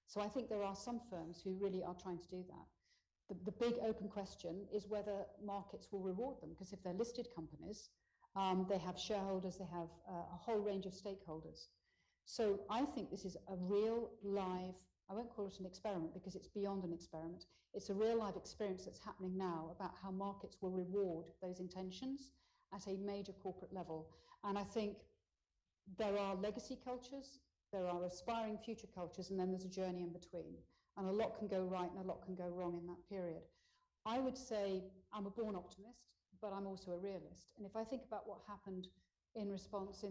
So I think there are some firms who really are trying to do that. The big open question is whether markets will reward them, because if they're listed companies, they have shareholders, they have a whole range of stakeholders. So I think this is a real live, I won't call it an experiment because it's beyond an experiment. It's a real live experience that's happening now about how markets will reward those intentions at a major corporate level. And I think there are legacy cultures, there are aspiring future cultures, and then there's a journey in between. And a lot can go right and a lot can go wrong in that period. I would say I'm a born optimist, but I'm also a realist. And if I think about what happened in response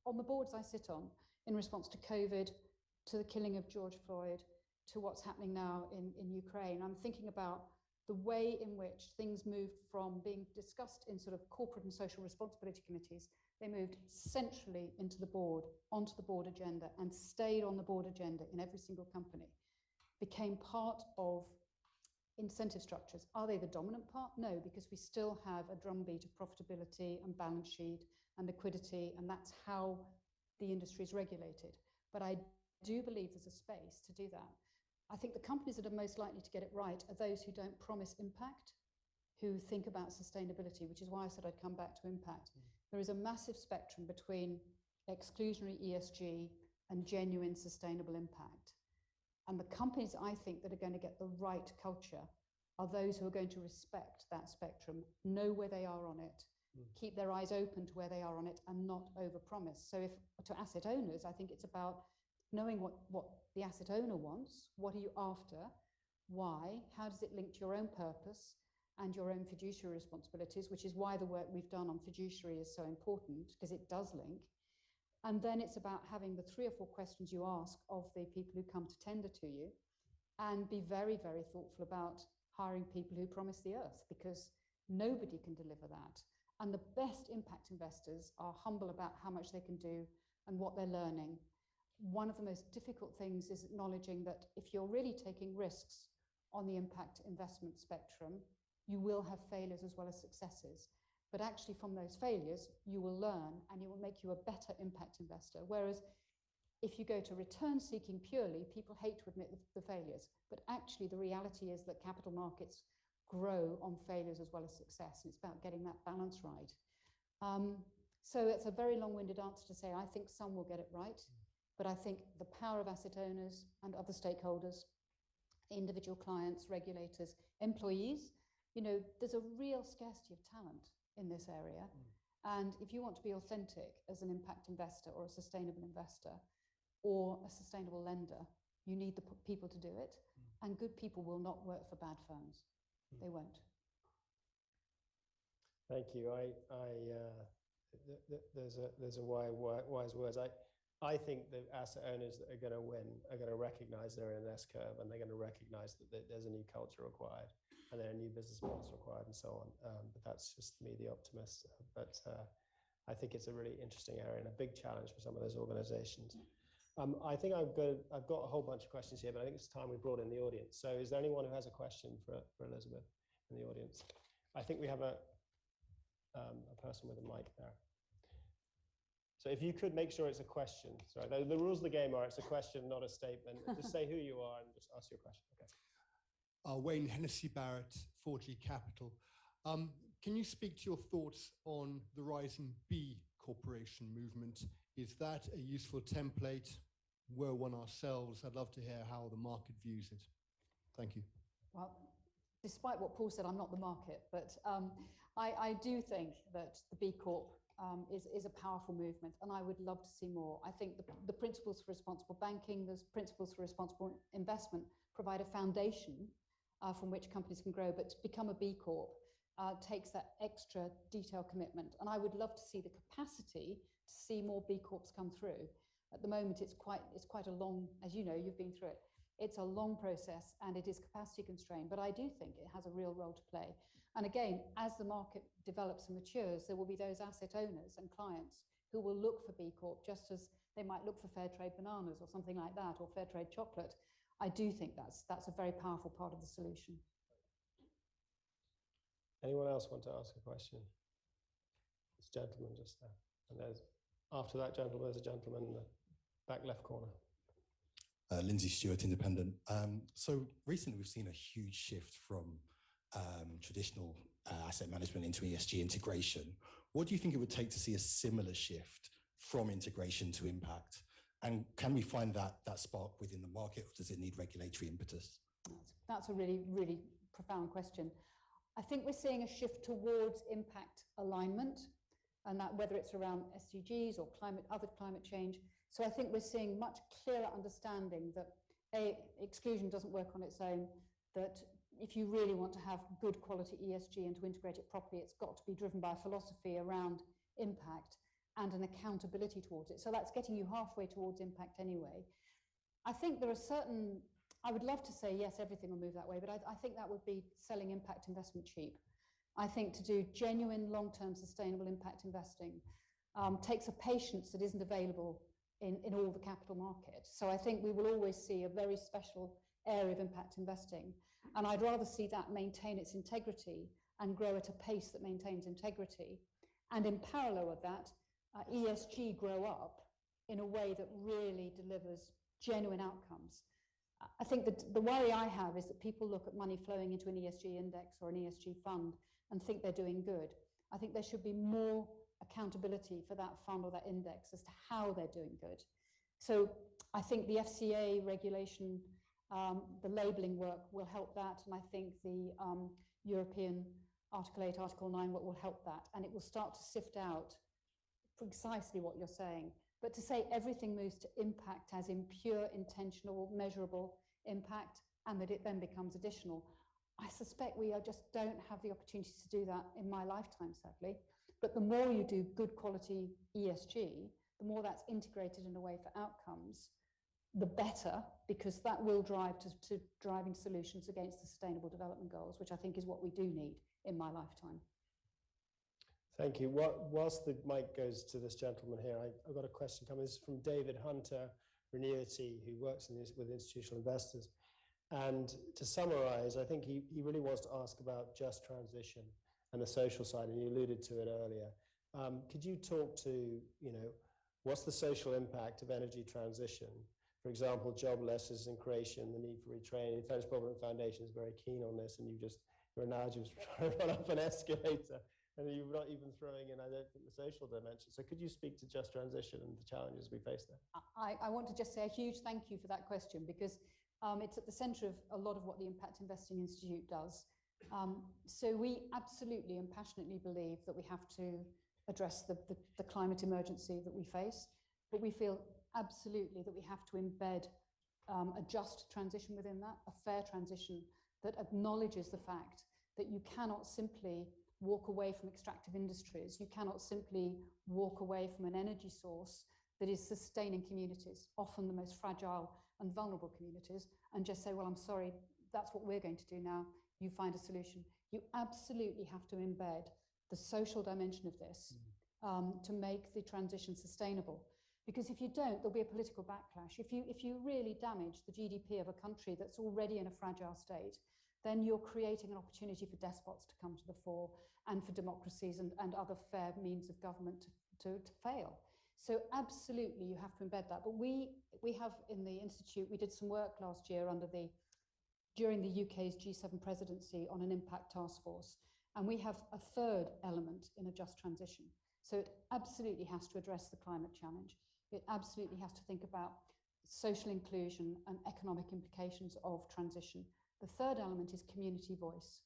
on the boards I sit on, in response to COVID, to the killing of George Floyd, to what's happening now in Ukraine, I'm thinking about the way in which things moved from being discussed in sort of corporate and social responsibility committees. They moved centrally into the board, onto the board agenda, and stayed on the board agenda in every single company, became part of incentive structures. Are they the dominant part? No, because we still have a drumbeat of profitability and balance sheet and liquidity, and that's how the industry is regulated. But I do believe there's a space to do that. I think the companies that are most likely to get it right are those who don't promise impact, who think about sustainability, which is why I said I'd come back to impact. There is a massive spectrum between exclusionary ESG and genuine sustainable impact. And the companies, I think, that are going to get the right culture are those who are going to respect that spectrum, know where they are on it, keep their eyes open to where they are on it, and not overpromise. So if to asset owners, I think it's about knowing what the asset owner wants, what are you after, why, how does it link to your own purpose and your own fiduciary responsibilities, which is why the work we've done on fiduciary is so important, because it does link. And then it's about having the 3 or 4 questions you ask of the people who come to tender to you, and be very, very thoughtful about hiring people who promise the earth, because nobody can deliver that. And the best impact investors are humble about how much they can do and what they're learning. One of the most difficult things is acknowledging that if you're really taking risks on the impact investment spectrum, you will have failures as well as successes. But actually from those failures, you will learn and it will make you a better impact investor. Whereas if you go to return seeking purely, people hate to admit the failures. But actually the reality is that capital markets grow on failures as well as success. And it's about getting that balance right. So it's a very long-winded answer to say, I think some will get it right. But I think the power of asset owners and other stakeholders, individual clients, regulators, employees, you know, there's a real scarcity of talent in this area. And if you want to be authentic as an impact investor or a sustainable investor or a sustainable lender, you need the people to do it. And good people will not work for bad firms. They won't. Thank you. There's a wise words. I think the asset owners that are going to win are going to recognize they're in an S-curve, and they're going to recognize that there's a new culture required and there are new business models required and so on. But that's just me, the optimist. But I think it's a really interesting area and a big challenge for some of those organizations. I think I've got a whole bunch of questions here, but I think it's time we brought in the audience. So is there anyone who has a question for Elizabeth in the audience? I think we have a person with a mic there. So if you could make sure it's a question. Sorry, the rules of the game are it's a question, not a statement. Just say who you are and just ask your question. Okay. Wayne Hennessy Barrett, 4G Capital. Can you speak to your thoughts on the rising B Corporation movement? Is that a useful template? We're one ourselves. I'd love to hear how the market views it. Thank you. Well, despite what Paul said, I'm not the market, but I do think that the B Corp is a powerful movement, and I would love to see more. I think the principles for responsible banking, the principles for responsible investment provide a foundation from which companies can grow, but to become a B Corp takes that extra detailed commitment. And I would love to see the capacity to see more B Corps come through. At the moment, it's quite a long, as you know, you've been through it. It's a long process and it is capacity constrained, but I do think it has a real role to play. And again, as the market develops and matures, there will be those asset owners and clients who will look for B Corp, just as they might look for fair trade bananas or something like that, or fair trade chocolate. I do think that's a very powerful part of the solution. Anyone else want to ask a question? This gentleman just there. And there's, after that gentleman, there's a gentleman in the back left corner. Lindsay Stewart, Independent. So recently we've seen a huge shift from traditional asset management into ESG integration. What do you think it would take to see a similar shift from integration to impact? And can we find that spark within the market, or does it need regulatory impetus? That's a really, really profound question. I think we're seeing a shift towards impact alignment, and that whether it's around SDGs or other climate change. So I think we're seeing much clearer understanding that exclusion doesn't work on its own, that if you really want to have good quality ESG and to integrate it properly, it's got to be driven by a philosophy around impact and an accountability towards it. So that's getting you halfway towards impact anyway. I think there are certain, I would love to say, yes, everything will move that way, but I think that would be selling impact investment cheap. I think to do genuine long-term sustainable impact investing takes a patience that isn't available in all the capital market. So I think we will always see a very special area of impact investing. And I'd rather see that maintain its integrity and grow at a pace that maintains integrity. And in parallel with that, ESG grow up in a way that really delivers genuine outcomes. I think that the worry I have is that people look at money flowing into an ESG index or an ESG fund and think they're doing good. I think there should be more accountability for that fund or that index as to how they're doing good. So I think the FCA regulation, the labelling work will help that, and I think the European Article 8, Article 9 work will help that, and it will start to sift out precisely what you're saying. But to say everything moves to impact as in pure, intentional, measurable impact, and that it then becomes additional, I suspect we just don't have the opportunity to do that in my lifetime, sadly. But the more you do good quality ESG, the more that's integrated in a way for outcomes, the better, because that will drive to driving solutions against the Sustainable Development Goals, which I think is what we do need in my lifetime. Thank you. Whilst the mic goes to this gentleman here, I've got a question coming. This is from David Hunter, Renewity, who works with institutional investors. And to summarize, I think he really wants to ask about just transition and the social side, and you alluded to it earlier. Could you talk to, what's the social impact of energy transition? For example, joblessness and creation, the need for retraining. The French Provident Foundation is very keen on this, and your analogy was trying to run up an escalator, and you're not even throwing in, I don't think, the social dimension. So could you speak to just transition and the challenges we face there? I want to just say a huge thank you for that question, because it's at the centre of a lot of what the Impact Investing Institute does. So we absolutely and passionately believe that we have to address the climate emergency that we face, but we feel absolutely that we have to embed a just transition within that, a fair transition that acknowledges the fact that you cannot simply walk away from extractive industries, you cannot simply walk away from an energy source that is sustaining communities, often the most fragile and vulnerable communities, and just say, well, I'm sorry, that's what we're going to do now, you find a solution. You absolutely have to embed the social dimension of this to make the transition sustainable. Because if you don't, there'll be a political backlash. If you really damage the GDP of a country that's already in a fragile state, then you're creating an opportunity for despots to come to the fore and for democracies and other fair means of government to fail. So absolutely, you have to embed that. But we have in the Institute, we did some work last year during the UK's G7 presidency on an impact task force. And we have a third element in a just transition. So it absolutely has to address the climate challenge. It absolutely has to think about social inclusion and economic implications of transition. The third element is community voice.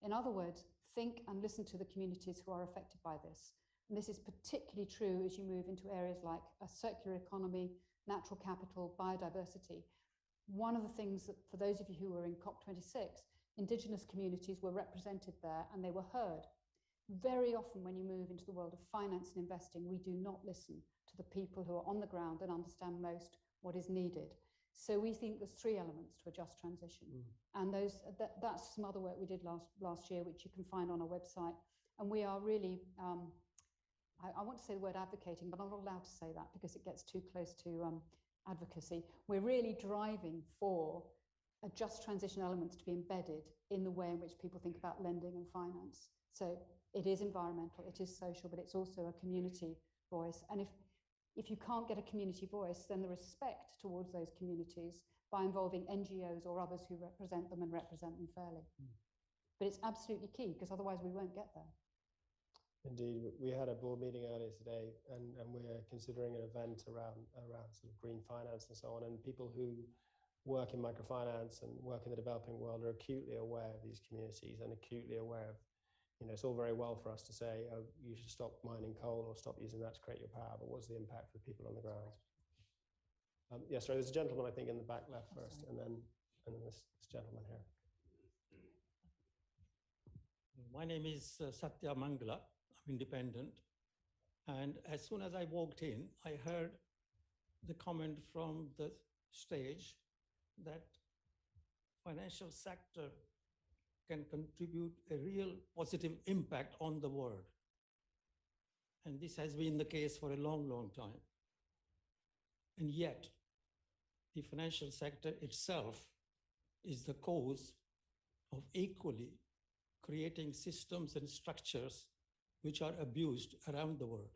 In other words, think and listen to the communities who are affected by this. And this is particularly true as you move into areas like a circular economy, natural capital, biodiversity. One of the things that, for those of you who were in COP26, Indigenous communities were represented there and they were heard. Very often when you move into the world of finance and investing, we do not listen to the people who are on the ground and understand most what is needed. So we think there's three elements to a just transition. And that's some other work we did last year, which you can find on our website. And we are really, I want to say the word advocating, but I'm not allowed to say that because it gets too close to advocacy. We're really driving for a just transition elements to be embedded in the way in which people think about lending and finance. So it is environmental, it is social, but it's also a community voice. And if you can't get a community voice, then the respect towards those communities by involving NGOs or others who represent them and represent them fairly. But it's absolutely key, because otherwise we won't get there. Indeed, we had a board meeting earlier today, and we're considering an event around sort of green finance and so on. And people who work in microfinance and work in the developing world are acutely aware of these communities and acutely aware of, you know, it's all very well for us to say, oh, you should stop mining coal or stop using that to create your power, but what's the impact for people on the ground? Yes, sorry, there's a gentleman, I think, in the back left first, and then this gentleman here. My name is Satya Mangala. I'm independent. And as soon as I walked in, I heard the comment from the stage that financial sector can contribute a real positive impact on the world. And this has been the case for a long, long time. And yet, the financial sector itself is the cause of equally creating systems and structures which are abused around the world.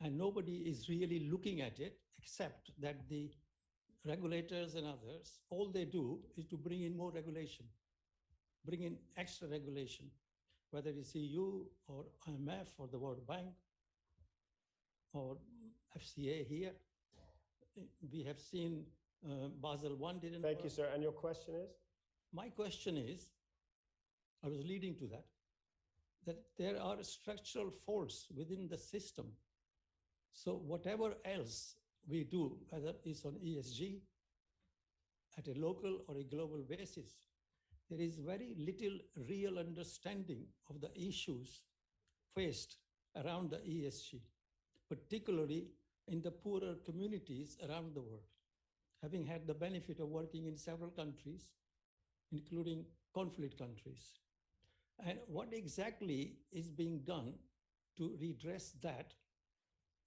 And nobody is really looking at it, except that the regulators and others, all they do is to bring in more regulation, bring in extra regulation, whether it's EU or IMF or the World Bank or FCA here. We have seen Basel I didn't work. Thank you, sir. And your question is? My question is, I was leading to that there are structural faults within the system. So whatever else we do, whether it's on ESG, at a local or a global basis, there is very little real understanding of the issues faced around the ESG, particularly in the poorer communities around the world. Having had the benefit of working in several countries, including conflict countries. And what exactly is being done to redress that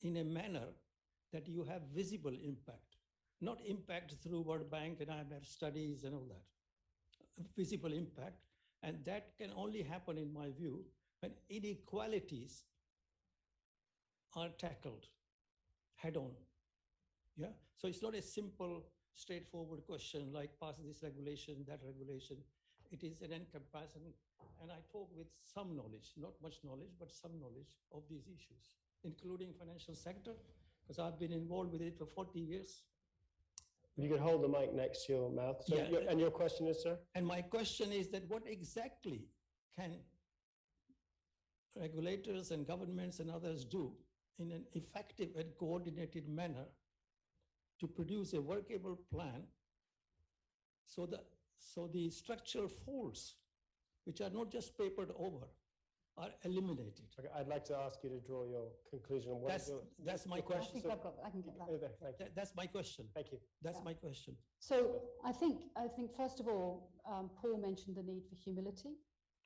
in a manner that you have visible impact, not impact through World Bank and IMF studies and all that, visible impact. And that can only happen, in my view, when inequalities are tackled head on. Yeah. So it's not a simple, straightforward question like pass this regulation, that regulation. It is an encompassing, and I talk with some knowledge, not much knowledge, but some knowledge of these issues, including financial sector, because I've been involved with it for 40 years. You could hold the mic next to your mouth. So Yeah. and your question is, sir? And my question is that what exactly can regulators and governments and others do in an effective and coordinated manner to produce a workable plan so the structural faults, which are not just papered over, are eliminated? Okay, I'd like to ask you to draw your conclusion. That's my question. I think I can get that. Oh, there, thank you. That's my question. Thank you. That's Yeah. my question. So I think first of all, Paul mentioned the need for humility,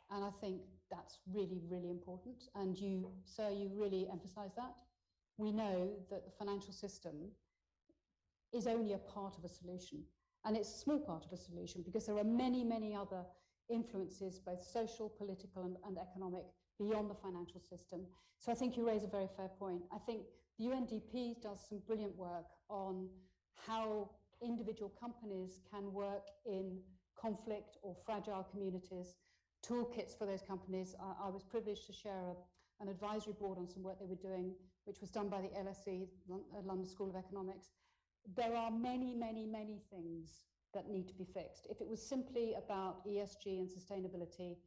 and I think that's really, really important. And you, sir, you really emphasize that. We know that the financial system is only a part of a solution, and it's a small part of a solution because there are many, many other influences, both social, political, and economic, beyond the financial system. So I think you raise a very fair point. I think the UNDP does some brilliant work on how individual companies can work in conflict or fragile communities, toolkits for those companies. I was privileged to share an advisory board on some work they were doing, which was done by the LSE, London School of Economics. There are many, many, many things that need to be fixed. If it was simply about ESG and sustainability,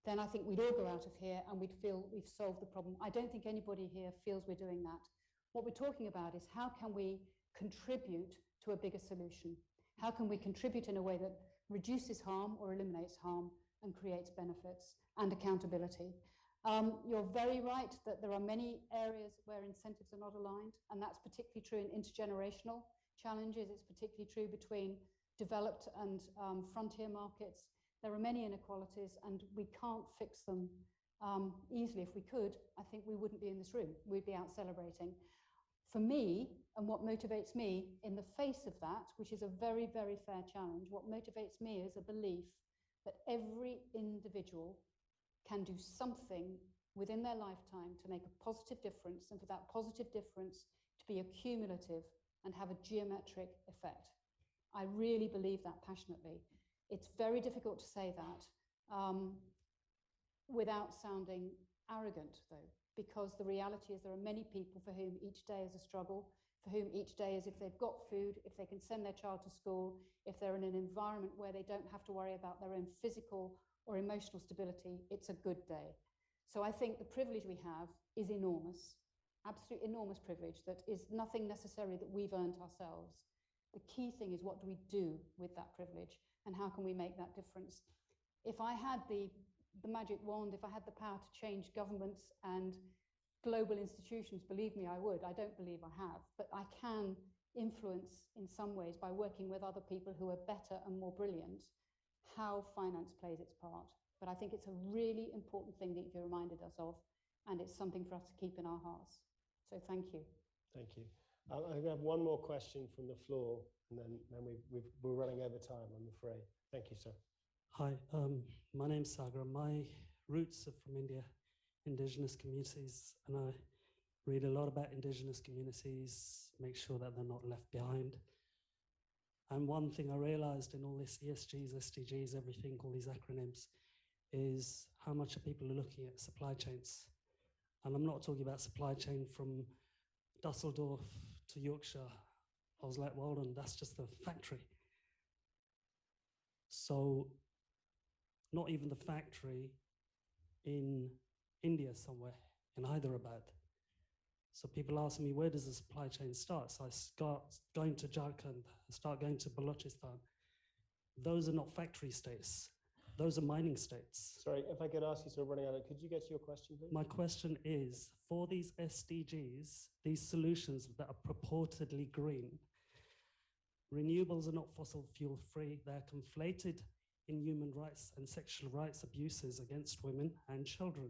then I think we'd all go out of here and we'd feel we've solved the problem. I don't think anybody here feels we're doing that. What we're talking about is how can we contribute to a bigger solution? How can we contribute in a way that reduces harm or eliminates harm and creates benefits and accountability? You're very right that there are many areas where incentives are not aligned, and that's particularly true in intergenerational challenges. It's particularly true between developed and frontier markets. There are many inequalities, and we can't fix them easily. If we could, I think we wouldn't be in this room. We'd be out celebrating. For me, and what motivates me in the face of that, which is a very, very fair challenge, what motivates me is a belief that every individual can do something within their lifetime to make a positive difference, and for that positive difference to be accumulative and have a geometric effect. I really believe that passionately. It's very difficult to say that without sounding arrogant, though, because the reality is there are many people for whom each day is a struggle, for whom each day is if they've got food, if they can send their child to school, if they're in an environment where they don't have to worry about their own physical or emotional stability, it's a good day. So I think the privilege we have is enormous, absolute enormous privilege that is nothing necessarily that we've earned ourselves. The key thing is, what do we do with that privilege and how can we make that difference? If I had the magic wand, if I had the power to change governments and global institutions, believe me, I would. I don't believe I have, but I can influence in some ways by working with other people who are better and more brilliant how finance plays its part. But I think it's a really important thing that you've reminded us of, and it's something for us to keep in our hearts. So thank you. Thank you. I have one more question from the floor, and then we're running over time, I'm afraid. Thank you, sir. Hi, my name's Sagar. My roots are from India, indigenous communities, and I read a lot about indigenous communities, make sure that they're not left behind. And one thing I realized in all this ESGs, SDGs, everything, all these acronyms, is how much people are looking at supply chains. And I'm not talking about supply chain from Dusseldorf to Yorkshire. I was like, well done, that's just the factory. So not even the factory in India somewhere, in Hyderabad. So people ask me, where does the supply chain start? So I start going to Jharkhand, I start going to Balochistan. Those are not factory states. Those are mining states. Sorry, if I could ask you, sort of running out, could you get to your question, please? My question is, for these SDGs, these solutions that are purportedly green, renewables are not fossil fuel free, they're conflated in human rights and sexual rights abuses against women and children.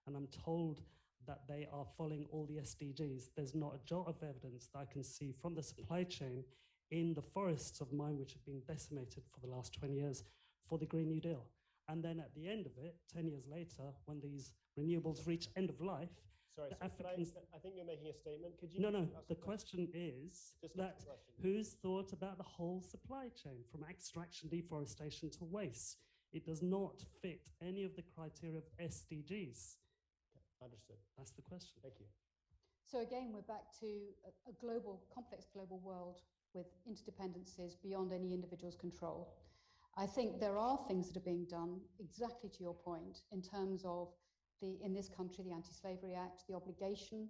And I'm told that they are following all the SDGs. There's not a jot of evidence that I can see from the supply chain in the forests of mine, which have been decimated for the last 20 years for the Green New Deal. And then at the end of it, 10 years later, when these renewables reach end of life, sorry, so I think you're making a statement. Could you? No, the question is that who's thought about the whole supply chain from extraction, deforestation to waste? It does not fit any of the criteria of SDGs. Understood. That's the question. Thank you. So again, we're back to a global, complex global world with interdependencies beyond any individual's control. I think there are things that are being done, exactly to your point, in terms of in this country, the Anti-Slavery Act, the obligation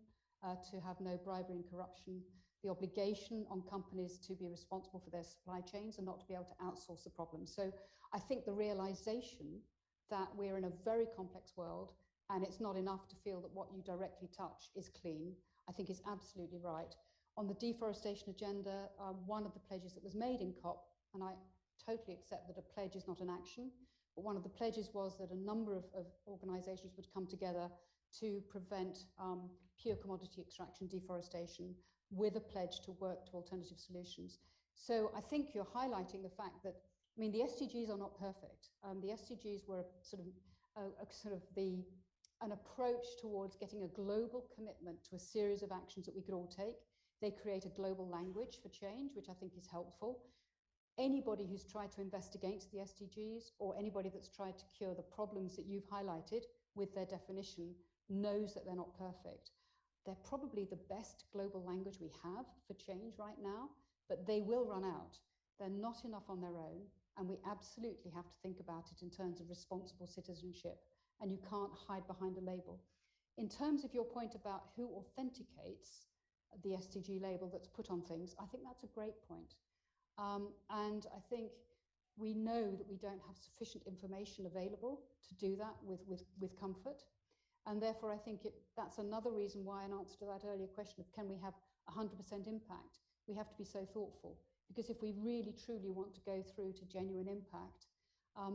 to have no bribery and corruption, the obligation on companies to be responsible for their supply chains and not to be able to outsource the problem. So I think the realization that we're in a very complex world and it's not enough to feel that what you directly touch is clean, I think is absolutely right. On the deforestation agenda, one of the pledges that was made in COP, and I totally accept that a pledge is not an action, but one of the pledges was that a number of organizations would come together to prevent pure commodity extraction, deforestation, with a pledge to work to alternative solutions. So I think you're highlighting the fact that, I mean, the SDGs are not perfect. The SDGs were an approach towards getting a global commitment to a series of actions that we could all take. They create a global language for change, which I think is helpful. Anybody who's tried to invest against the SDGs or anybody that's tried to cure the problems that you've highlighted with their definition knows that they're not perfect. They're probably the best global language we have for change right now, but they will run out. They're not enough on their own, and we absolutely have to think about it in terms of responsible citizenship and you can't hide behind a label. In terms of your point about who authenticates the SDG label that's put on things, I think that's a great point. And I think we know that we don't have sufficient information available to do that with comfort. And therefore, I think that's another reason why, in answer to that earlier question of can we have 100% impact, we have to be so thoughtful. Because if we really, truly want to go through to genuine impact,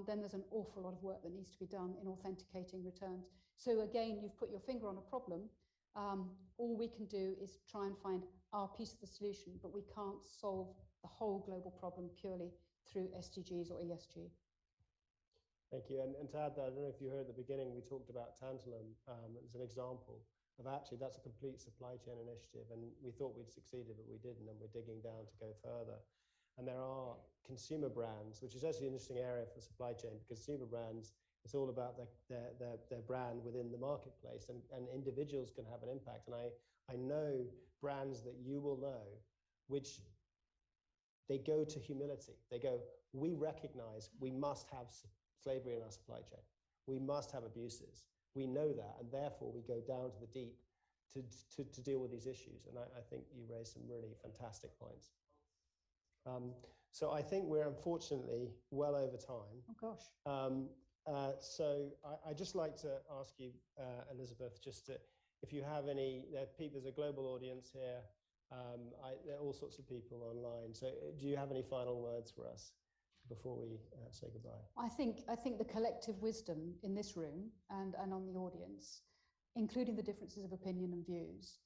then there's an awful lot of work that needs to be done in authenticating returns. So again, you've put your finger on a problem. All we can do is try and find our piece of the solution, but we can't solve the whole global problem purely through SDGs or ESG. Thank you. And to add that, I don't know if you heard at the beginning, we talked about tantalum as an example of actually that's a complete supply chain initiative. And we thought we'd succeeded, but we didn't. And we're digging down to go further. And there are consumer brands, which is actually an interesting area for supply chain, because consumer brands, it's all about their brand within the marketplace, and individuals can have an impact. And I know brands that you will know, which they go to humility. They go, we recognize we must have slavery in our supply chain. We must have abuses. We know that, and therefore we go down to the deep to deal with these issues. And I think you raised some really fantastic points. So I think we're unfortunately well over time. Oh gosh. So I'd just like to ask you, Elizabeth, if you have any, there's a global audience here. There are all sorts of people online. So do you have any final words for us before we say goodbye? I think the collective wisdom in this room and on the audience, including the differences of opinion and views,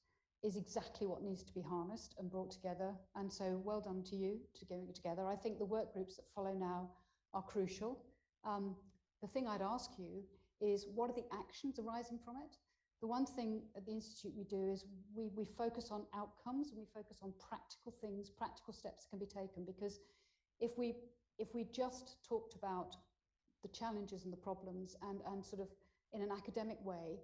is exactly what needs to be harnessed and brought together. And so well done to you to getting it together. I think the work groups that follow now are crucial. The thing I'd ask you is, what are the actions arising from it? The one thing at the Institute we do is we focus on outcomes, and we focus on practical things, practical steps that can be taken. Because if we just talked about the challenges and the problems and sort of in an academic way,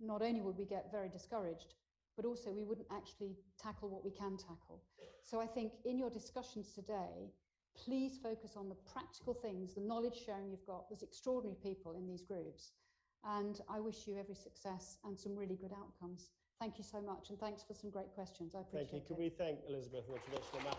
not only would we get very discouraged, but also we wouldn't actually tackle what we can tackle. So I think in your discussions today, please focus on the practical things, the knowledge sharing you've got. There's extraordinary people in these groups. And I wish you every success and some really good outcomes. Thank you so much, and thanks for some great questions. I appreciate it. Thank you. Could we thank Elizabeth and the traditional map?